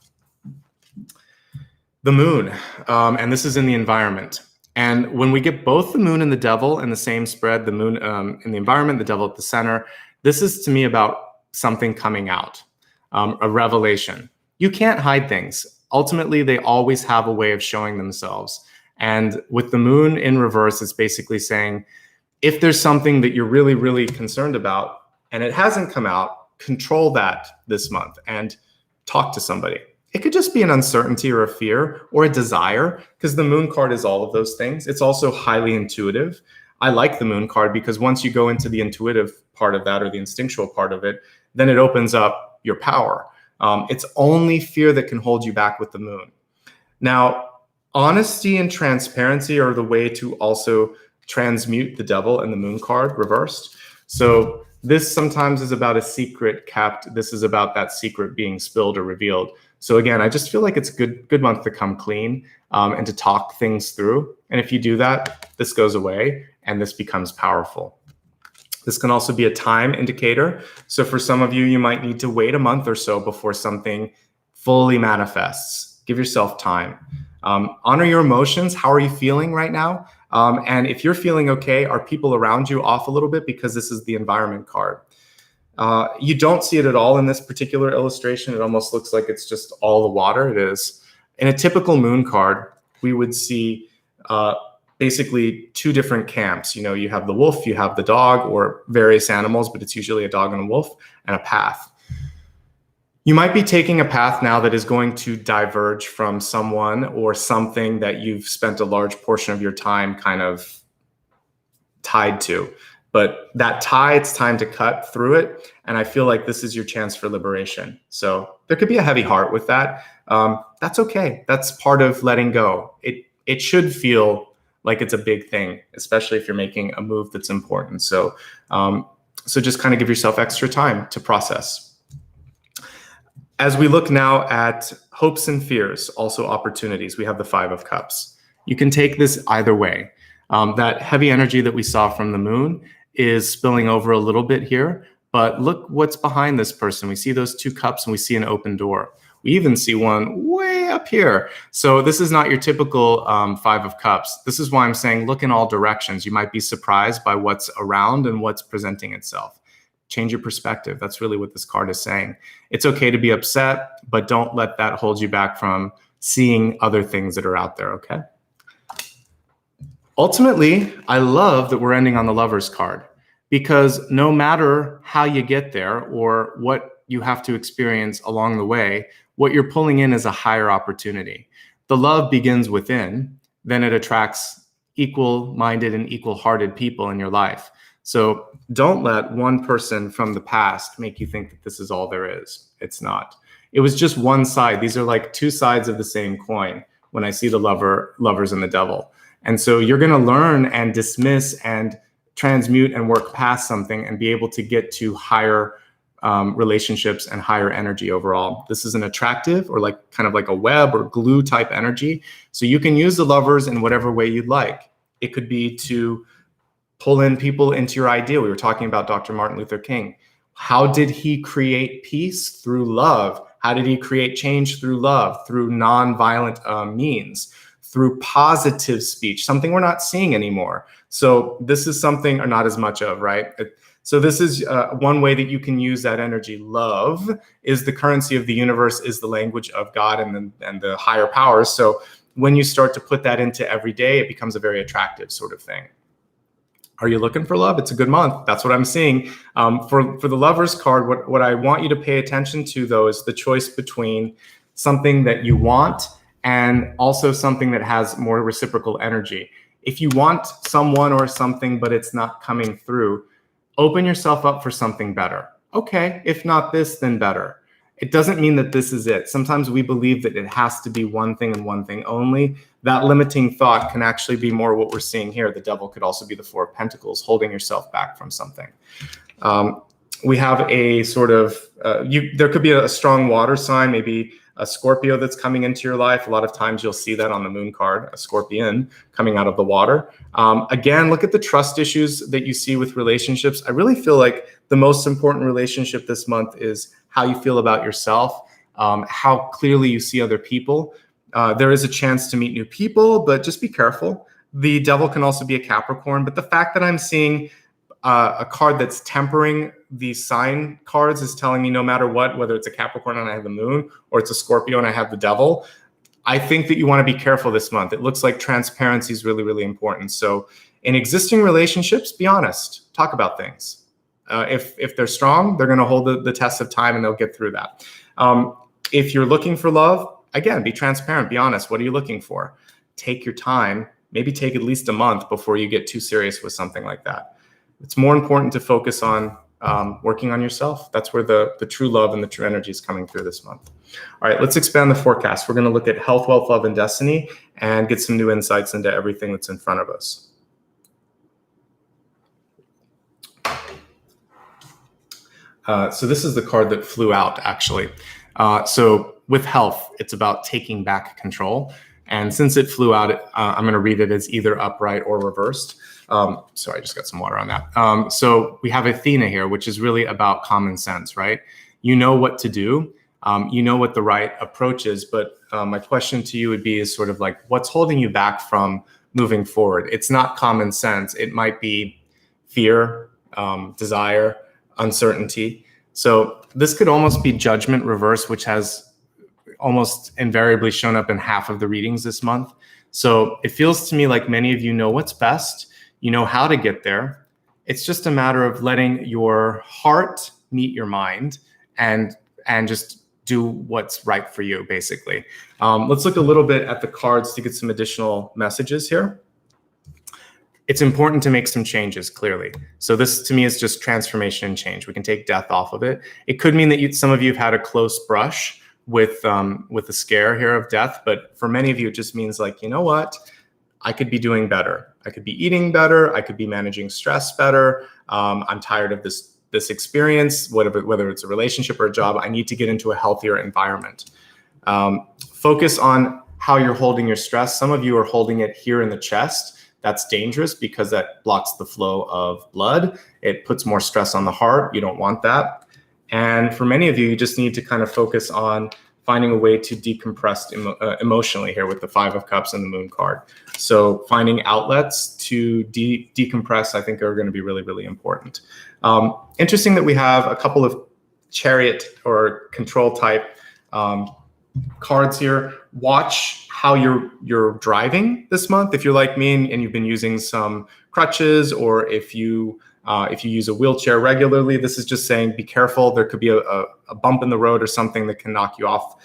The moon, and this is in the environment. And when we get both the moon and the devil in the same spread, the moon in the environment, the devil at the center, this is to me about something coming out, a revelation. You can't hide things. Ultimately, they always have a way of showing themselves. And with the moon in reverse, it's basically saying, if there's something that you're really, really concerned about and it hasn't come out, control that this month and talk to somebody. It could just be an uncertainty or a fear or a desire, because the moon card is all of those things. It's also highly intuitive. I like the moon card because once you go into the intuitive part of that, or the instinctual part of it, then it opens up your power. It's only fear that can hold you back with the moon. Now, honesty and transparency are the way to also transmute the devil and the moon card reversed. So this sometimes is about a secret kept. This is about that secret being spilled or revealed. So again, I just feel like it's a good month to come clean and to talk things through. And if you do that, this goes away and this becomes powerful. This can also be a time indicator. So for some of you, you might need to wait a month or so before something fully manifests. Give yourself time. Honor your emotions. How are you feeling right now? And if you're feeling okay, are people around you off a little bit? Because this is the environment card. You don't see it at all in this particular illustration. It almost looks like it's just all the water. It is. In a typical moon card, we would see basically two different camps. You know, you have the wolf, you have the dog, or various animals, but it's usually a dog and a wolf, and a path. You might be taking a path now that is going to diverge from someone or something that you've spent a large portion of your time kind of tied to. But that tie, it's time to cut through it. And I feel like this is your chance for liberation. So there could be a heavy heart with that. That's okay. That's part of letting go. It should feel like it's a big thing, especially if you're making a move that's important. So just kind of give yourself extra time to process. As we look now at hopes and fears, also opportunities, we have the Five of Cups. You can take this either way. That heavy energy that we saw from the moon is spilling over a little bit here, but look what's behind this person. We see those two cups and we see an open door. We even see one way up here. So this is not your typical Five of Cups. This is why I'm saying look in all directions. You might be surprised by what's around and what's presenting itself. Change your perspective. That's really what this card is saying. It's okay to be upset, but don't let that hold you back from seeing other things that are out there, okay? Ultimately, I love that we're ending on the Lover's card, because no matter how you get there or what you have to experience along the way, what you're pulling in is a higher opportunity. The love begins within, then it attracts equal-minded and equal-hearted people in your life. So don't let one person from the past make you think that this is all there is. It's not. It was just one side. These are like two sides of the same coin. when I see the lovers and the devil. And so you're going to learn and dismiss and transmute and work past something and be able to get to higher relationships and higher energy overall. This is an attractive or like kind of like a web or glue type energy. So you can use the lovers in whatever way you'd like. It could be to pull in people into your idea. We were talking about Dr. Martin Luther King. How did he create peace? Through love. How did he create change? Through love, through nonviolent means, through positive speech, something we're not seeing anymore. So this is something, or not as much of, right? So this is one way that you can use that energy. Love is the currency of the universe, is the language of God and the higher powers. So when you start to put that into every day, it becomes a very attractive sort of thing. Are you looking for love? It's a good month. That's what I'm seeing. For the Lovers card, what I want you to pay attention to, though, is the choice between something that you want and also something that has more reciprocal energy. If you want someone or something, but it's not coming through, open yourself up for something better. Okay, if not this, then better. It doesn't mean that this is it. Sometimes we believe that it has to be one thing and one thing only. That limiting thought can actually be more what we're seeing here. The devil could also be the Four of Pentacles, holding yourself back from something. We have a sort of, there could be a strong water sign, maybe a Scorpio that's coming into your life. A lot of times you'll see that on the moon card, a scorpion coming out of the water. Again, look at the trust issues that you see with relationships. I really feel like the most important relationship this month is how you feel about yourself, how clearly you see other people. There is a chance to meet new people, but just be careful. The devil can also be a Capricorn, but the fact that I'm seeing a card that's tempering these sign cards is telling me no matter what, whether it's a Capricorn and I have the moon or it's a Scorpio and I have the devil, I think that you want to be careful this month. It looks like transparency is really, really important. So in existing relationships, be honest, talk about things. If they're strong, they're going to hold the test of time and they'll get through that. If you're looking for love, again, be transparent, be honest. What are you looking for? Take your time, maybe take at least a month before you get too serious with something like that. It's more important to focus on working on yourself. That's where the true love and the true energy is coming through this month. All right, let's expand the forecast. We're going to look at health, wealth, love, and destiny and get some new insights into everything that's in front of us. So this is the card that flew out, actually. So with health, it's about taking back control. And since it flew out, I'm going to read it as either upright or reversed. Sorry, I just got some water on that. So we have Athena here, which is really about common sense, right? You know what to do. You know what the right approach is. But my question to you would be is sort of like, what's holding you back from moving forward? It's not common sense. It might be fear, desire, uncertainty. So this could almost be judgment reverse, which has almost invariably shown up in half of the readings this month. So it feels to me like many of you know what's best. You know how to get there. It's just a matter of letting your heart meet your mind and just do what's right for you, basically. Let's look a little bit at the cards to get some additional messages here. It's important to make some changes, clearly. So this, to me, is just transformation and change. We can take death off of it. It could mean that some of you have had a close brush with the scare here of death, but for many of you, it just means like, you know what? I could be doing better. I could be eating better. I could be managing stress better. I'm tired of this experience, whether it's a relationship or a job. I need to get into a healthier environment. Focus on how you're holding your stress. Some of you are holding it here in the chest. That's dangerous because that blocks the flow of blood. It puts more stress on the heart. You don't want that. And for many of you, you just need to kind of focus on finding a way to decompress emotionally here with the Five of Cups and the Moon card. So finding outlets to decompress, I think, are going to be really, really important. Interesting that we have a couple of Chariot or control type cards here. Watch how you're driving this month. If you're like me and you've been using some crutches, or if you use a wheelchair regularly, this is just saying be careful. There could be a bump in the road or something that can knock you off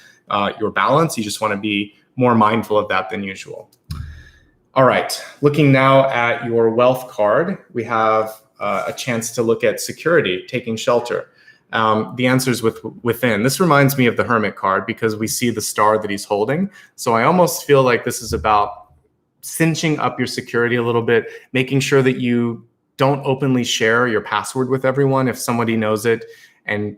your balance. You just want to be more mindful of that than usual. All right, looking now at your wealth card, we have a chance to look at security, taking shelter. The answer is within. This reminds me of the Hermit card because we see the star that he's holding. So I almost feel like this is about cinching up your security a little bit, making sure that you don't openly share your password with everyone. If somebody knows it and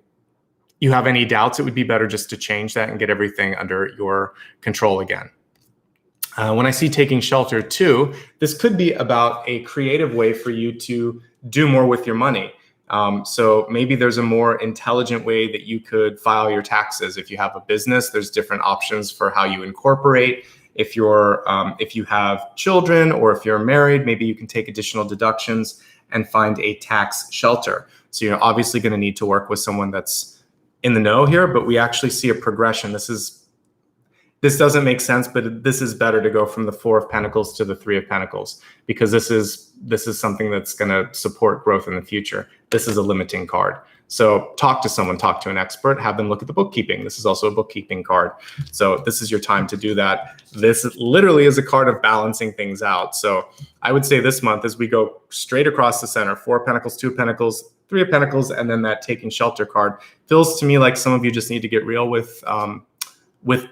you have any doubts, it would be better just to change that and get everything under your control again. When I see taking shelter too, this could be about a creative way for you to do more with your money. So maybe there's a more intelligent way that you could file your taxes. If you have a business, there's different options for how you incorporate. If you have children or if you're married, maybe you can take additional deductions and find a tax shelter. So you're obviously going to need to work with someone that's in the know here, but we actually see a progression. This doesn't make sense, but this is better to go from the 4 of Pentacles to the 3 of Pentacles, because this is something that's going to support growth in the future. This is a limiting card. So talk to someone, talk to an expert, have them look at the bookkeeping. This is also a bookkeeping card. So this is your time to do that. This literally is a card of balancing things out. So I would say this month, as we go straight across the center, 4 of Pentacles, 2 of Pentacles, 3 of Pentacles, and then that taking shelter card, feels to me like some of you just need to get real with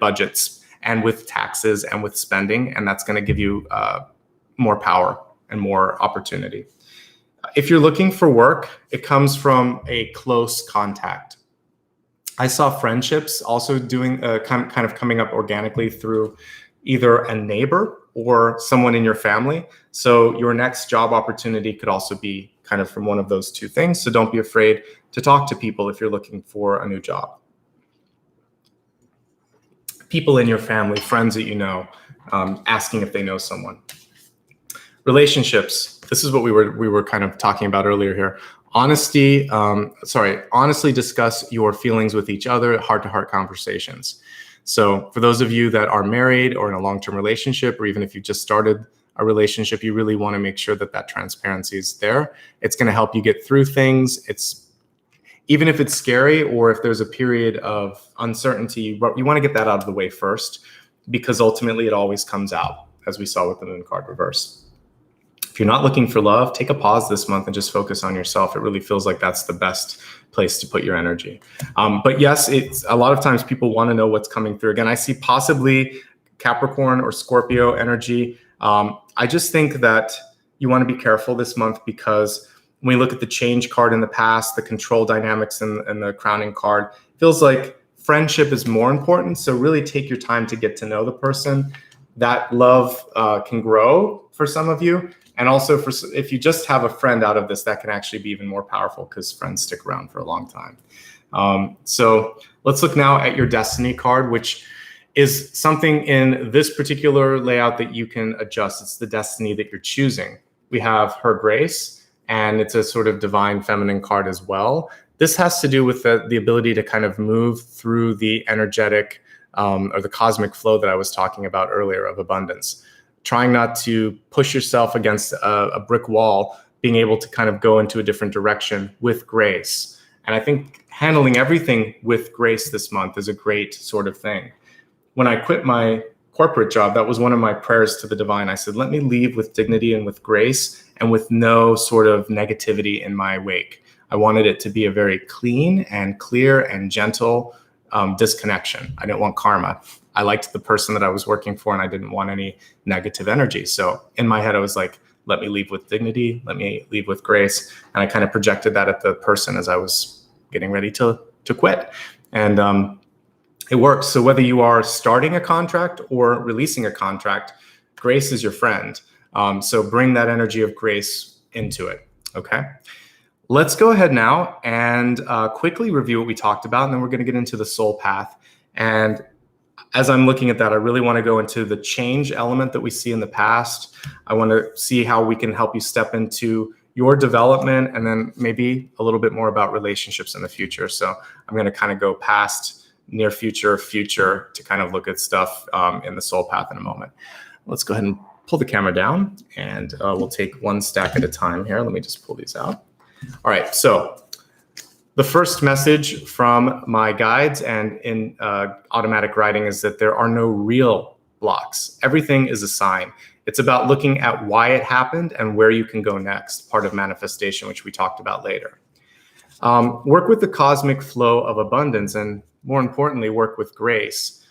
budgets and with taxes and with spending. And that's going to give you more power and more opportunity. If you're looking for work, it comes from a close contact. I saw friendships also doing kind of coming up organically through either a neighbor or someone in your family. So your next job opportunity could also be kind of from one of those two things. So don't be afraid to talk to people if you're looking for a new job. People in your family, friends that you know, asking if they know someone. Relationships. This is what we were kind of talking about earlier here. Honestly discuss your feelings with each other, heart-to-heart conversations. So for those of you that are married or in a long-term relationship, or even if you just started a relationship, you really want to make sure that transparency is there. It's going to help you get through things. Even if it's scary or if there's a period of uncertainty, you want to get that out of the way first, because ultimately it always comes out, as we saw with the Moon card reverse. If you're not looking for love, take a pause this month and just focus on yourself. It really feels like that's the best place to put your energy. But yes, it's a lot of times people want to know what's coming through. Again, I see possibly Capricorn or Scorpio energy. I just think that you want to be careful this month, because when we look at the change card in the past, the control dynamics and the crowning card, feels like friendship is more important. So really take your time to get to know the person. That love can grow for some of you. And also if you just have a friend out of this, that can actually be even more powerful, because friends stick around for a long time. So let's look now at your destiny card, which is something in this particular layout that you can adjust. It's the destiny that you're choosing. We have Her Grace, and it's a sort of divine feminine card as well. This has to do with the ability to kind of move through the energetic or the cosmic flow that I was talking about earlier of abundance. Trying not to push yourself against a brick wall, being able to kind of go into a different direction with grace. And I think handling everything with grace this month is a great sort of thing. When I quit my corporate job, that was one of my prayers to the divine. I said, let me leave with dignity and with grace and with no sort of negativity in my wake. I wanted it to be a very clean and clear and gentle disconnection. I didn't want karma. I liked the person that I was working for, and I didn't want any negative energy. So in my head, I was like, let me leave with dignity, let me leave with grace. And I kind of projected that at the person as I was getting ready to quit. And it works. So whether you are starting a contract or releasing a contract, grace is your friend. So bring that energy of grace into it, okay? Let's go ahead now and quickly review what we talked about, and then we're going to get into the soul path. And as I'm looking at that, I really want to go into the change element that we see in the past. I want to see how we can help you step into your development, and then maybe a little bit more about relationships in the future. So I'm going to kind of go past near future to kind of look at stuff in the soul path in a moment. Let's go ahead and pull the camera down, and we'll take one stack at a time here. Let me just pull these out. All right, so the first message from my guides and in automatic writing is that there are no real blocks. Everything is a sign. It's about looking at why it happened and where you can go next, part of manifestation, which we talked about later. Work with the cosmic flow of abundance, and more importantly, work with grace,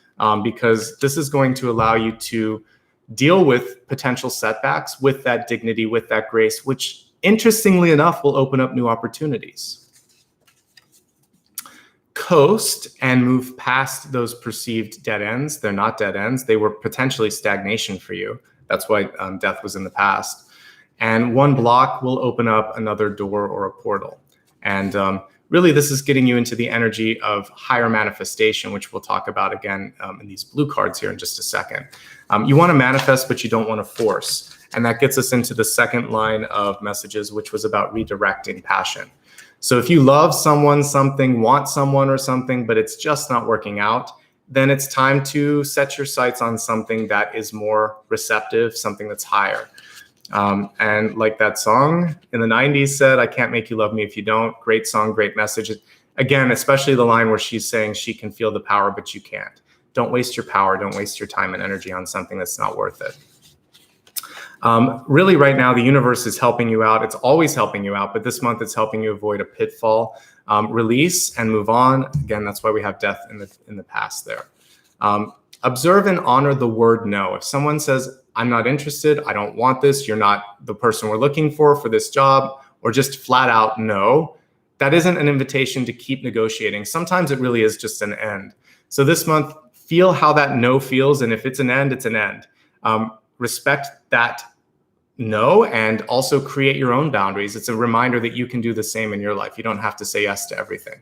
because this is going to allow you to deal with potential setbacks with that dignity, with that grace, which interestingly enough will open up new opportunities. Coast and move past those perceived dead ends. They're not dead ends. They were potentially stagnation for you. That's why death was in the past. And one block will open up another door or a portal. And really, this is getting you into the energy of higher manifestation, which we'll talk about again in these blue cards here in just a second. You want to manifest, but you don't want to force. And that gets us into the second line of messages, which was about redirecting passion. So if you love someone, something, want someone or something, but it's just not working out, then it's time to set your sights on something that is more receptive, something that's higher. And like that song in the 90s said, I can't make you love me if you don't. Great song, great message. Again, especially the line where she's saying she can feel the power, but you can't. Don't waste your power. Don't waste your time and energy on something that's not worth it. Really right now, the universe is helping you out. It's always helping you out, but this month it's helping you avoid a pitfall. Release and move on. Again, that's why we have death in the past there. Observe and honor the word no. If someone says, I'm not interested, I don't want this, you're not the person we're looking for this job, or just flat out no, that isn't an invitation to keep negotiating. Sometimes it really is just an end. So this month, feel how that no feels, and if it's an end, it's an end. Respect that no, and also create your own boundaries. It's a reminder that you can do the same in your life. You don't have to say yes to everything.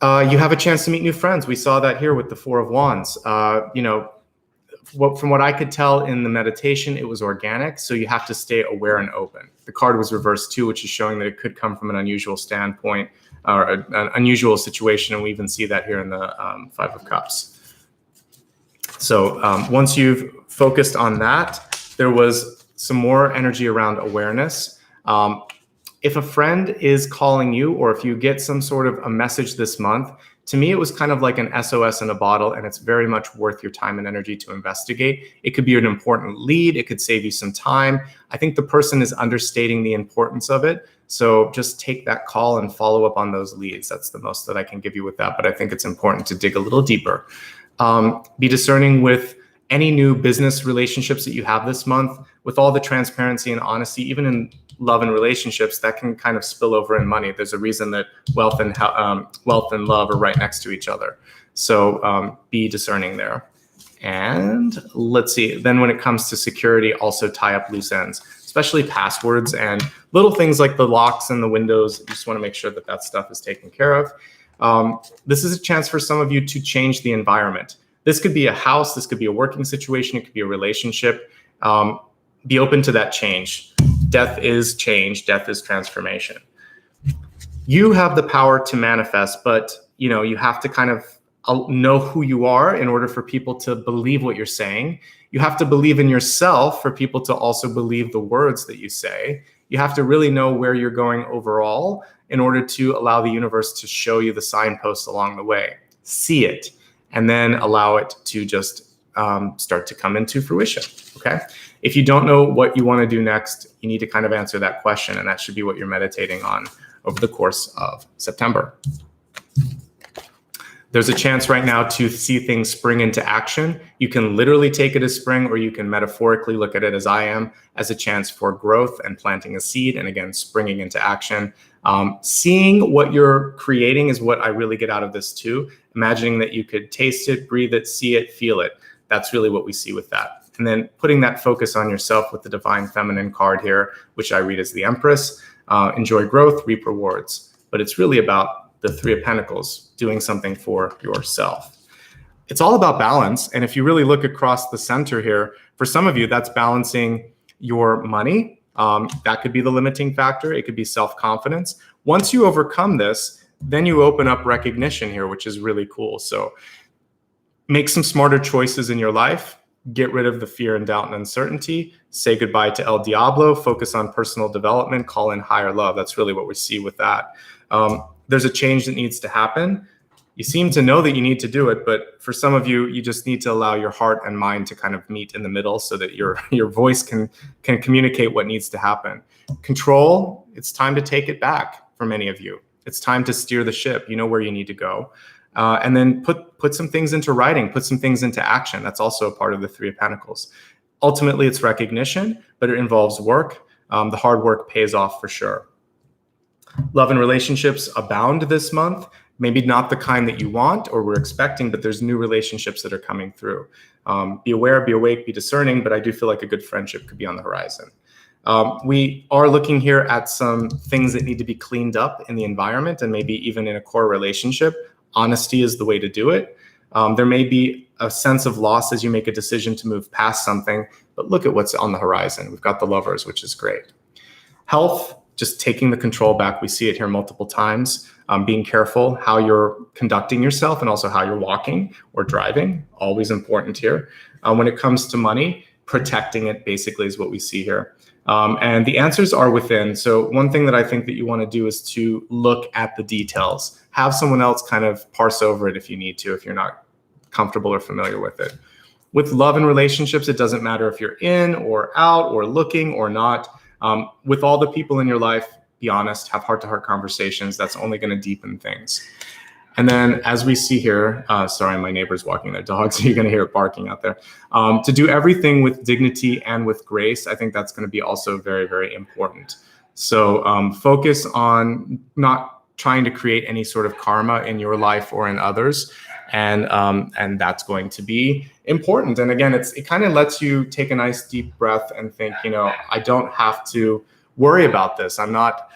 You have a chance to meet new friends. We saw that here with the Four of Wands. From what I could tell in the meditation, it was organic. So you have to stay aware and open. The card was reversed too, which is showing that it could come from an unusual standpoint or an unusual situation. And we even see that here in the Five of Cups. So once you've focused on that, there was some more energy around awareness. If a friend is calling you, or if you get some sort of a message this month, to me, it was kind of like an SOS in a bottle, and it's very much worth your time and energy to investigate. It could be an important lead. It could save you some time. I think the person is understating the importance of it. So just take that call and follow up on those leads. That's the most that I can give you with that, but I think it's important to dig a little deeper. Be discerning with any new business relationships that you have this month. With all the transparency and honesty, even in love and relationships, that can kind of spill over in money. There's a reason that wealth and love are right next to each other. So be discerning there. And let's see, then when it comes to security, also tie up loose ends, especially passwords and little things like the locks and the windows. You just want to make sure that that stuff is taken care of. This is a chance for some of you to change the environment. This could be a house, this could be a working situation, it could be a relationship. Be open to that change. Death is change, death is transformation. You have the power to manifest, but you have to kind of know who you are in order for people to believe what you're saying. You have to believe in yourself for people to also believe the words that you say. You have to really know where you're going overall in order to allow the universe to show you the signposts along the way. See it, and then allow it to just start to come into fruition, okay? If you don't know what you want to do next, you need to kind of answer that question, and that should be what you're meditating on over the course of September. There's a chance right now to see things spring into action. You can literally take it as spring, or you can metaphorically look at it as I am, as a chance for growth and planting a seed, and again, springing into action. Seeing what you're creating is what I really get out of this too. Imagining that you could taste it, breathe it, see it, feel it. That's really what we see with that. And then putting that focus on yourself with the Divine Feminine card here, which I read as the Empress. Enjoy growth, reap rewards. But it's really about the Three of Pentacles, doing something for yourself. It's all about balance. And if you really look across the center here, for some of you, that's balancing your money. That could be the limiting factor. It could be self-confidence. Once you overcome this, then you open up recognition here, which is really cool. So make some smarter choices in your life. Get rid of the fear and doubt and uncertainty. Say goodbye to El Diablo. Focus on personal development. Call in higher love. That's really what we see with that. There's a change that needs to happen. You seem to know that you need to do it, but for some of you, you just need to allow your heart and mind to kind of meet in the middle so that your voice can communicate what needs to happen. Control, it's time to take it back. for many of you. It's time to steer the ship. You know where you need to go. And then put some things into writing, put some things into action. That's also a part of the Three of Pentacles. Ultimately, it's recognition, but it involves work. The hard work pays off for sure. Love and relationships abound this month. Maybe not the kind that you want or were expecting, but there's new relationships that are coming through. Be aware, be awake, be discerning, but I do feel like a good friendship could be on the horizon. We are looking here at some things that need to be cleaned up in the environment and maybe even in a core relationship. Honesty is the way to do it. There may be a sense of loss as you make a decision to move past something, but look at what's on the horizon. We've got the Lovers, which is great. Health, just taking the control back. We see it here multiple times. Being careful how you're conducting yourself and also how you're walking or driving, always important here. When it comes to money, protecting it basically is what we see here. And the answers are within. So one thing that I think that you want to do is to look at the details. Have someone else kind of parse over it if you need to, if you're not comfortable or familiar with it. With love and relationships, it doesn't matter if you're in or out or looking or not. With all the people in your life, be honest, have heart-to-heart conversations. That's only going to deepen things. And then as we see here, sorry, my neighbor's walking their dog, so you're going to hear it barking out there. To do everything with dignity and with grace, I think that's going to be also very, very important. So focus on not trying to create any sort of karma in your life or in others. And that's going to be important. And again, it kind of lets you take a nice deep breath and think, you know, I don't have to worry about this. I'm not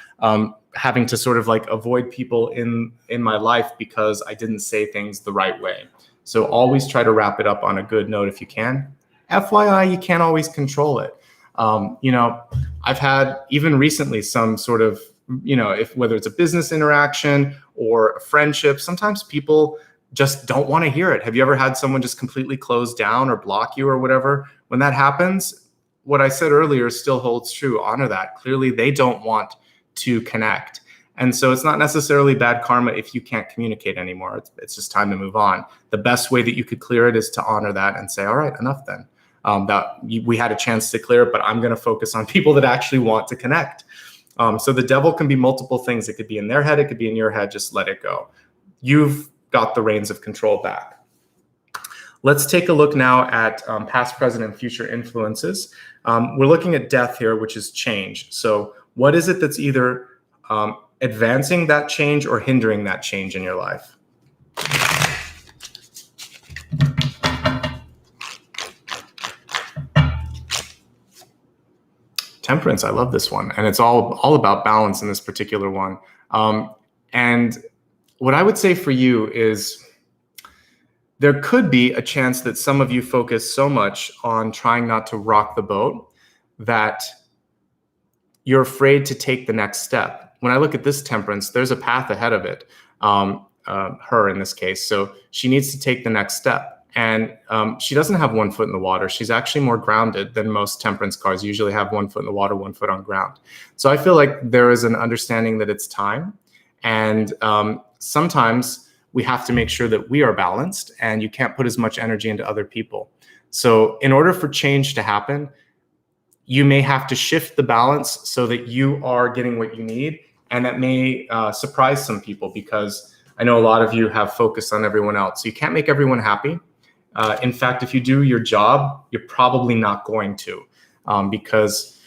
having to sort of like avoid people in my life because I didn't say things the right way. So always try to wrap it up on a good note if you can. FYI, you can't always control it. You know, I've had even recently some sort of, you know, whether it's a business interaction or a friendship, sometimes people just don't want to hear it. Have you ever had someone just completely close down or block you or whatever? When that happens, what I said earlier still holds true. Honor that. Clearly, they don't want to connect. And so it's not necessarily bad karma if you can't communicate anymore. It's just time to move on. The best way that you could clear it is to honor that and say, all right, enough then. We had a chance to clear it, but I'm going to focus on people that actually want to connect. So the devil can be multiple things. It could be in their head. It could be in your head. Just let it go. You've got the reins of control back. Let's take a look now at past, present, and future influences. We're looking at death here, which is change. So what is it that's either advancing that change or hindering that change in your life? Temperance, I love this one. And it's all about balance in this particular one. And what I would say for you is there could be a chance that some of you focus so much on trying not to rock the boat that you're afraid to take the next step. When I look at this temperance, there's a path ahead of it, her in this case. So she needs to take the next step. And she doesn't have 1 foot in the water. She's actually more grounded than most temperance cards. Usually have 1 foot in the water, 1 foot on ground. So I feel like there is an understanding that it's time. And sometimes we have to make sure that we are balanced and you can't put as much energy into other people. So in order for change to happen, you may have to shift the balance so that you are getting what you need. And that may surprise some people because I know a lot of you have focused on everyone else. So you can't make everyone happy. In fact, if you do your job, you're probably not going to because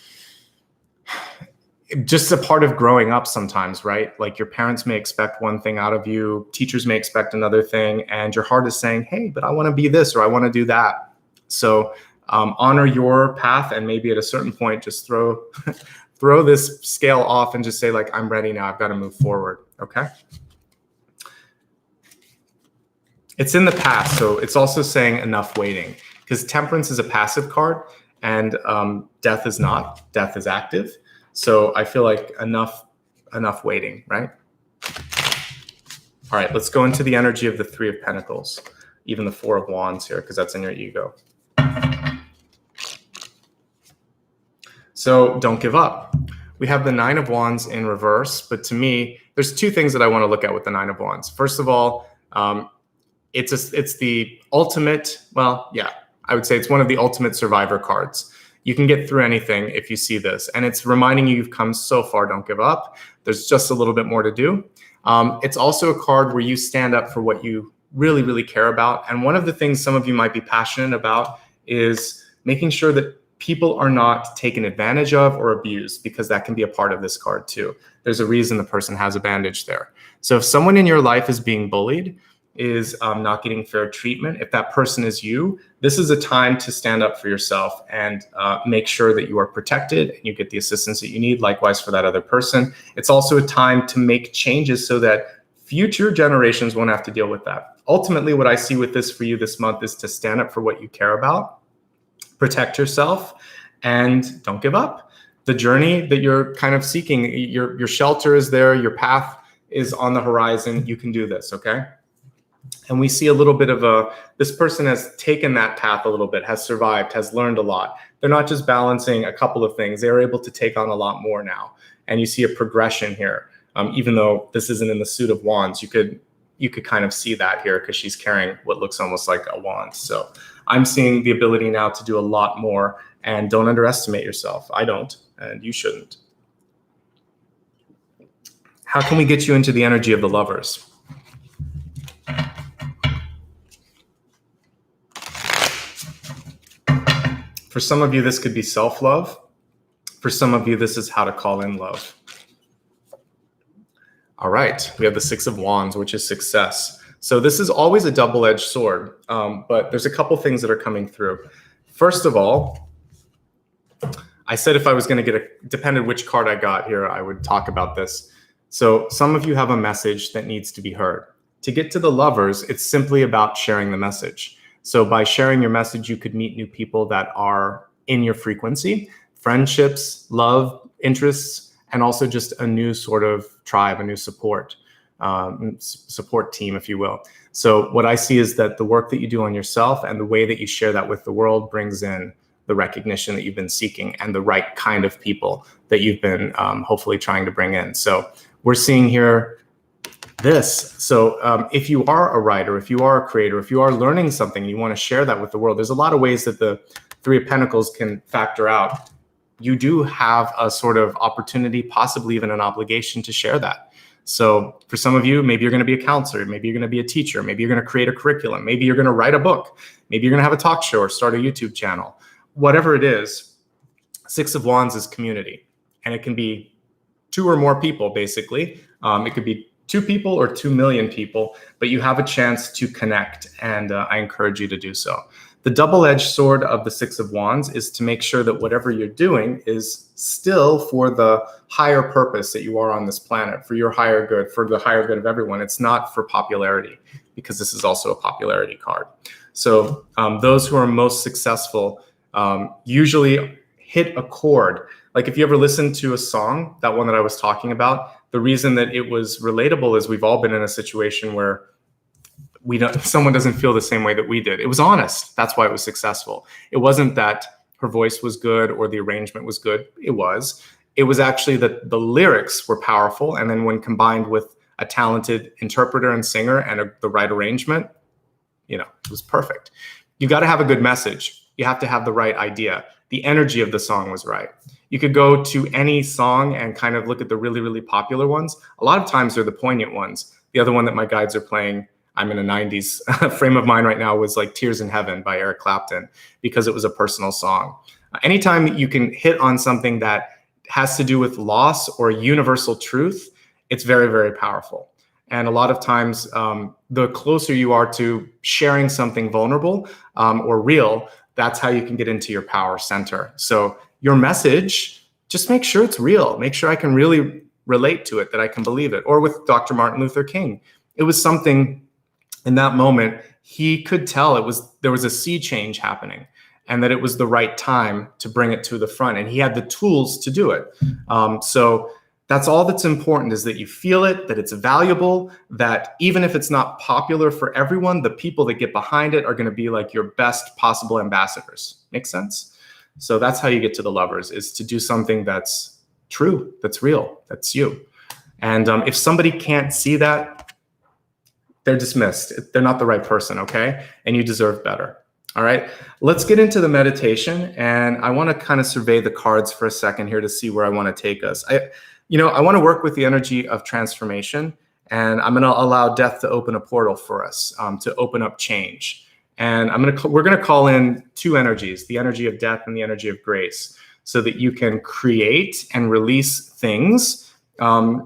just a part of growing up sometimes, right? Like your parents may expect one thing out of you, teachers may expect another thing, and your heart is saying, hey, but I want to be this or I want to do that. So honor your path and maybe at a certain point, just throw this scale off and just say like, I'm ready now, I've got to move forward, okay? It's in the past, so it's also saying enough waiting because temperance is a passive card and death is not. Death is active. So I feel like enough waiting, right? All right, let's go into the energy of the Three of Pentacles, even the Four of Wands here, because that's in your ego. So don't give up. We have the Nine of Wands in reverse, but to me, there's two things that I want to look at with the Nine of Wands. First of all, it's the ultimate, well, yeah, I would say it's one of the ultimate survivor cards. You can get through anything if you see this. And it's reminding you you've come so far, don't give up. There's just a little bit more to do. It's also a card where you stand up for what you really, really care about. And one of the things some of you might be passionate about is making sure that people are not taken advantage of or abused, because that can be a part of this card too. There's a reason the person has a bandage there. So if someone in your life is being bullied, is not getting fair treatment, if that person is you, this is a time to stand up for yourself and make sure that you are protected and you get the assistance that you need. Likewise for that other person. It's also a time to make changes so that future generations won't have to deal with that. Ultimately, what I see with this for you this month is to stand up for what you care about, protect yourself, and don't give up. The journey that you're kind of seeking, your shelter is there, your path is on the horizon. You can do this, okay? And we see a little bit of this person has taken that path a little bit, has survived, has learned a lot. They're not just balancing a couple of things. They're able to take on a lot more now. And you see a progression here. Even though this isn't in the suit of wands, you could kind of see that here because she's carrying what looks almost like a wand. So I'm seeing the ability now to do a lot more, and don't underestimate yourself. I don't, and you shouldn't. How can we get you into the energy of the Lovers? For some of you, this could be self-love. For some of you, this is how to call in love. All right, we have the Six of Wands, which is success. So this is always a double-edged sword, but there's a couple things that are coming through. First of all, I said if I was going to get depended which card I got here, I would talk about this. So some of you have a message that needs to be heard. To get to the Lovers, it's simply about sharing the message. So by sharing your message, you could meet new people that are in your frequency, friendships, love, interests, and also just a new sort of tribe, a new support team, if you will. So what I see is that the work that you do on yourself and the way that you share that with the world brings in the recognition that you've been seeking and the right kind of people that you've been hopefully trying to bring in. So we're seeing here this. So if you are a writer, if you are a creator, if you are learning something, and you want to share that with the world, there's a lot of ways that the Three of Pentacles can factor out. You do have a sort of opportunity, possibly even an obligation to share that. So for some of you, maybe you're going to be a counselor, maybe you're going to be a teacher, maybe you're going to create a curriculum, maybe you're going to write a book, maybe you're going to have a talk show or start a YouTube channel. Whatever it is, Six of Wands is community, and it can be 2 or more people, basically. It could be 2 people or 2 million people, but you have a chance to connect, and I encourage you to do so. The double-edged sword of the Six of Wands is to make sure that whatever you're doing is still for the higher purpose that you are on this planet, for your higher good, for the higher good of everyone. It's not for popularity, because this is also a popularity card. So those who are most successful usually hit a chord. Like if you ever listen to a song, that one that I was talking about, the reason that it was relatable is we've all been in a situation where someone doesn't feel the same way that we did. It was honest. That's why it was successful. It wasn't that her voice was good or the arrangement was good. It was actually that the lyrics were powerful. And then when combined with a talented interpreter and singer and the right arrangement, it was perfect. You got to have a good message. You have to have the right idea. The energy of the song was right. You could go to any song and kind of look at the really, really popular ones. A lot of times they're the poignant ones. The other one that my guides are playing, I'm in a 90s frame of mind right now, was like Tears in Heaven by Eric Clapton, because it was a personal song. Anytime you can hit on something that has to do with loss or universal truth, it's very, very powerful. And a lot of times, the closer you are to sharing something vulnerable or real, that's how you can get into your power center. So your message, just make sure it's real. Make sure I can really relate to it, that I can believe it. Or with Dr. Martin Luther King, it was something in that moment, he could tell there was a sea change happening, and that it was the right time to bring it to the front. And he had the tools to do it. So that's all that's important, is that you feel it, that it's valuable, that even if it's not popular for everyone, the people that get behind it are going to be like your best possible ambassadors. Make sense? So that's how you get to the Lovers, is to do something that's true, that's real, that's you. And if somebody can't see that, they're dismissed. They're not the right person, okay? And you deserve better. All right, let's get into the meditation, and I want to kind of survey the cards for a second here to see where I want to take us. I want to work with the energy of transformation, and I'm going to allow death to open a portal for us, to open up change. And we're going to call in two energies, the energy of death and the energy of grace, so that you can create and release things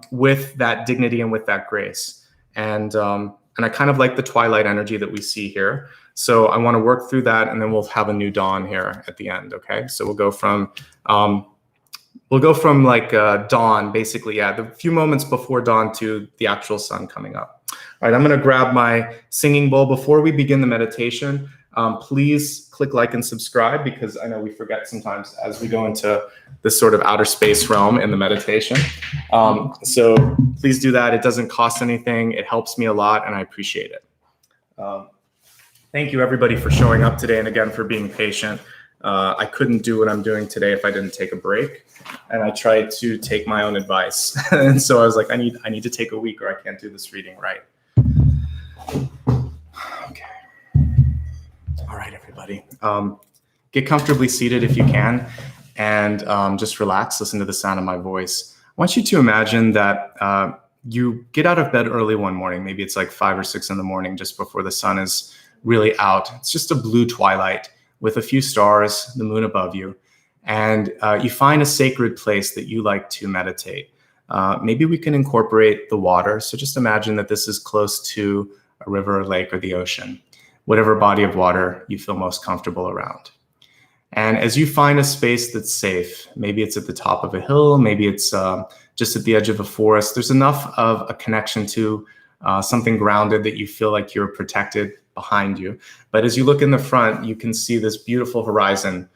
with that dignity and with that grace. And I kind of like the twilight energy that we see here. So I want to work through that, and then we'll have a new dawn here at the end. Okay, so we'll go from like dawn, basically, the few moments before dawn to the actual sun coming up. All right, I'm going to grab my singing bowl. Before we begin the meditation, please click like and subscribe, because I know we forget sometimes as we go into this sort of outer space realm in the meditation. So please do that. It doesn't cost anything. It helps me a lot, and I appreciate it. Thank you, everybody, for showing up today, and again, for being patient. I couldn't do what I'm doing today if I didn't take a break, and I tried to take my own advice. And so I was like, I need to take a week, or I can't do this reading right. Okay. All right, everybody. Get comfortably seated if you can, and just relax, listen to the sound of my voice. I want you to imagine that you get out of bed early one morning. Maybe it's like 5 or 6 in the morning, just before the sun is really out. It's just a blue twilight with a few stars, the moon above you. And you find a sacred place that you like to meditate. Maybe we can incorporate the water. So just imagine that this is close to a river, a lake, or the ocean, whatever body of water you feel most comfortable around. And as you find a space that's safe, maybe it's at the top of a hill, maybe it's just at the edge of a forest, there's enough of a connection to something grounded that you feel like you're protected behind you. But as you look in the front, you can see this beautiful horizon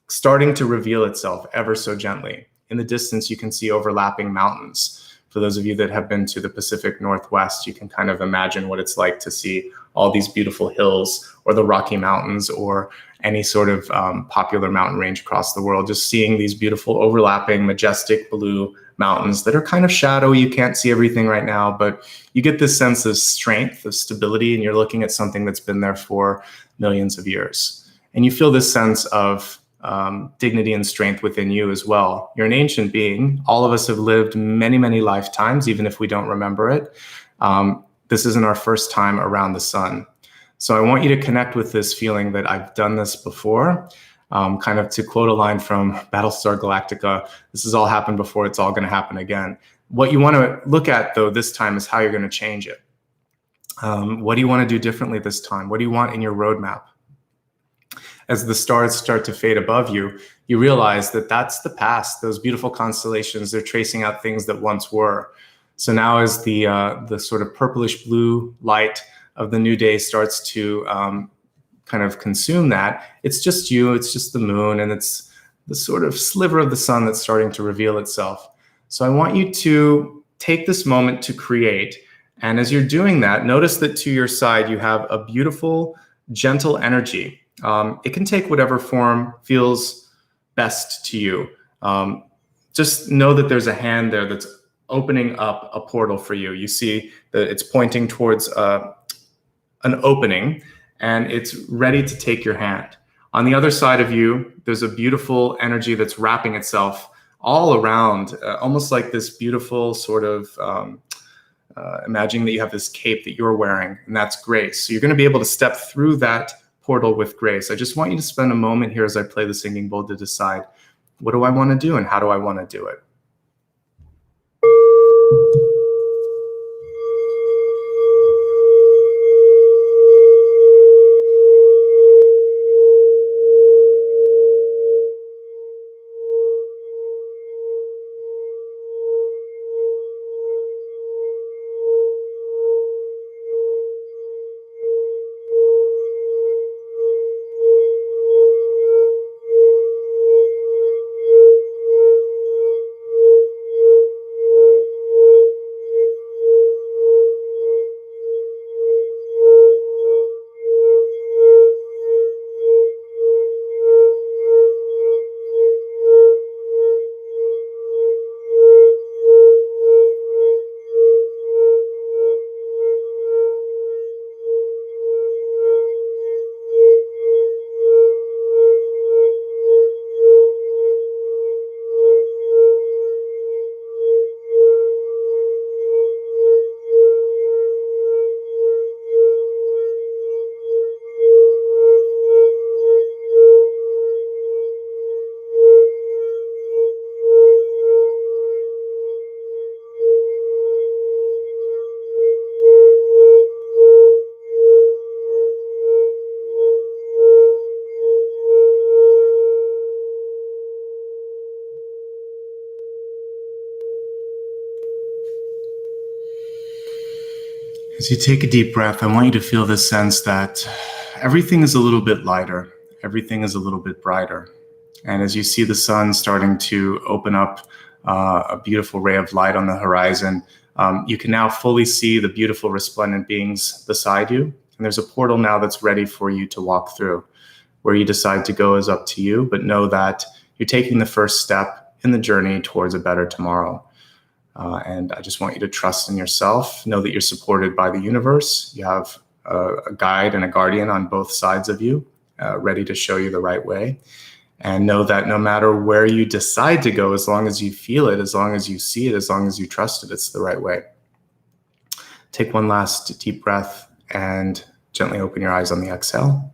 starting to reveal itself ever so gently. In the distance, you can see overlapping mountains. For those of you that have been to the Pacific Northwest, you can kind of imagine what it's like to see all these beautiful hills, or the Rocky Mountains, or any sort of popular mountain range across the world. Just seeing these beautiful overlapping, majestic blue mountains that are kind of shadowy. You can't see everything right now, but you get this sense of strength, of stability, and you're looking at something that's been there for millions of years. And you feel this sense of dignity and strength within you as well. You're an ancient being. All of us have lived many, many lifetimes, even if we don't remember it. This isn't our first time around the sun. So I want you to connect with this feeling that I've done this before. Kind of to quote a line from Battlestar Galactica, this has all happened before, it's all going to happen again. What you want to look at, though, this time is how you're going to change it. What do you want to do differently this time? What do you want in your roadmap? As the stars start to fade above you, you realize that that's the past. Those beautiful constellations, they're tracing out things that once were. So now as the sort of purplish blue light of the new day starts to kind of consume that, it's just you, it's just the moon, and it's the sort of sliver of the sun that's starting to reveal itself. So I want you to take this moment to create. And as you're doing that, notice that to your side, you have a beautiful, gentle energy. It can take whatever form feels best to you. Just know that there's a hand there that's opening up a portal for you. You see that it's pointing towards an opening, and it's ready to take your hand. On the other side of you, there's a beautiful energy that's wrapping itself all around, almost like this beautiful sort of, imagining that you have this cape that you're wearing, and that's grace. So you're going to be able to step through that portal with grace. I just want you to spend a moment here as I play the singing bowl to decide, what do I want to do and how do I want to do it? As you take a deep breath, I want you to feel this sense that everything is a little bit lighter, everything is a little bit brighter. And as you see the sun starting to open up a beautiful ray of light on the horizon, you can now fully see the beautiful resplendent beings beside you. And there's a portal now that's ready for you to walk through. Where you decide to go is up to you, but know that you're taking the first step in the journey towards a better tomorrow. And I just want you to trust in yourself. Know that you're supported by the universe. You have a guide and a guardian on both sides of you, ready to show you the right way. And know that no matter where you decide to go, as long as you feel it, as long as you see it, as long as you trust it, it's the right way. Take one last deep breath and gently open your eyes on the exhale.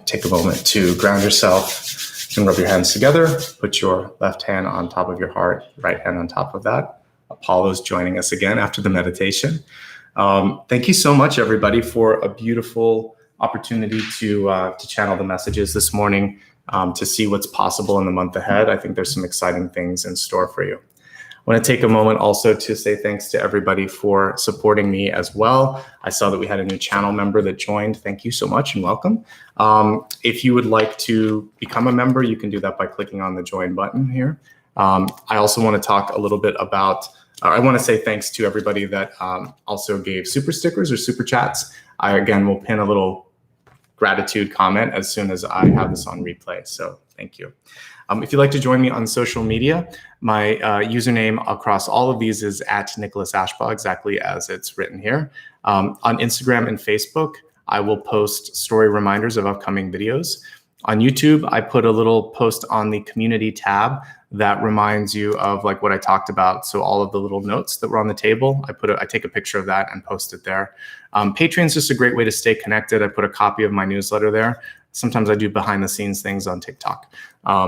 Take a moment to ground yourself. You can rub your hands together, put your left hand on top of your heart, right hand on top of that. Apollo's joining us again after the meditation. Thank you so much, everybody, for a beautiful opportunity to channel the messages this morning, to see what's possible in the month ahead. I think there's some exciting things in store for you. I want to take a moment also to say thanks to everybody for supporting me as well. I saw that we had a new channel member that joined. Thank you so much and welcome. If you would like to become a member, you can do that by clicking on the join button here. I also want to talk a little bit about, I want to say thanks to everybody that also gave super stickers or super chats. I, again, will pin a little gratitude comment as soon as I have this on replay. So thank you. If you'd like to join me on social media, my username across all of these is @NicholasAshbaugh, exactly as it's written here. On Instagram and Facebook, I will post story reminders of upcoming videos. On YouTube, I put a little post on the community tab that reminds you of like what I talked about. So all of the little notes that were on the table, I take a picture of that and post it there. Patreon is just a great way to stay connected. I put a copy of my newsletter there. Sometimes I do behind the scenes things on TikTok.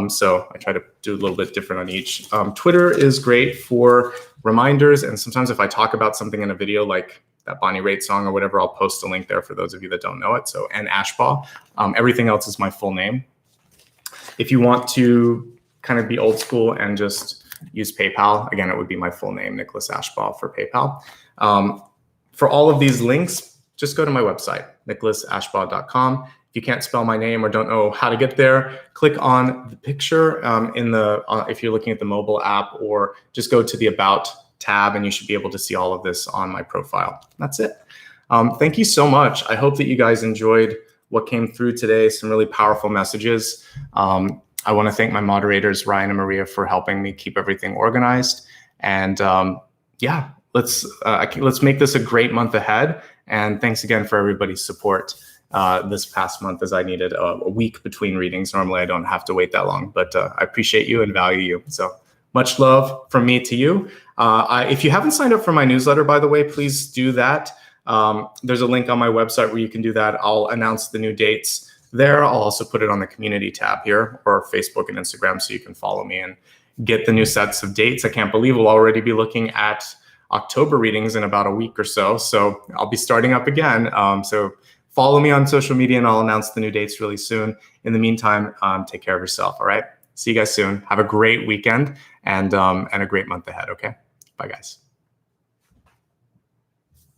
So I try to do a little bit different on each. Twitter is great for reminders. And sometimes if I talk about something in a video, like that Bonnie Raitt song or whatever, I'll post a link there for those of you that don't know it. So, and Ashbaugh. Everything else is my full name. If you want to kind of be old school and just use PayPal, again, it would be my full name, Nicholas Ashbaugh, for PayPal. For all of these links, just go to my website, nicholasashbaugh.com. If you can't spell my name or don't know how to get there, click on the picture if you're looking at the mobile app, or just go to the About tab and you should be able to see all of this on my profile. That's it. Thank you so much. I hope that you guys enjoyed what came through today, some really powerful messages. I want to thank my moderators, Ryan and Maria, for helping me keep everything organized. And yeah, let's make this a great month ahead. And thanks again for everybody's support this past month, as I needed a week between readings. Normally, I don't have to wait that long, but I appreciate you and value you. So much love from me to you. If you haven't signed up for my newsletter, by the way, please do that. There's a link on my website where you can do that. I'll announce the new dates there. I'll also put it on the community tab here, or Facebook and Instagram, so you can follow me and get the new sets of dates. I can't believe we'll already be looking at October readings in about a week or so. So I'll be starting up again. So follow me on social media and I'll announce the new dates really soon. In the meantime, take care of yourself. All right. See you guys soon. Have a great weekend and a great month ahead. Okay. Bye, guys.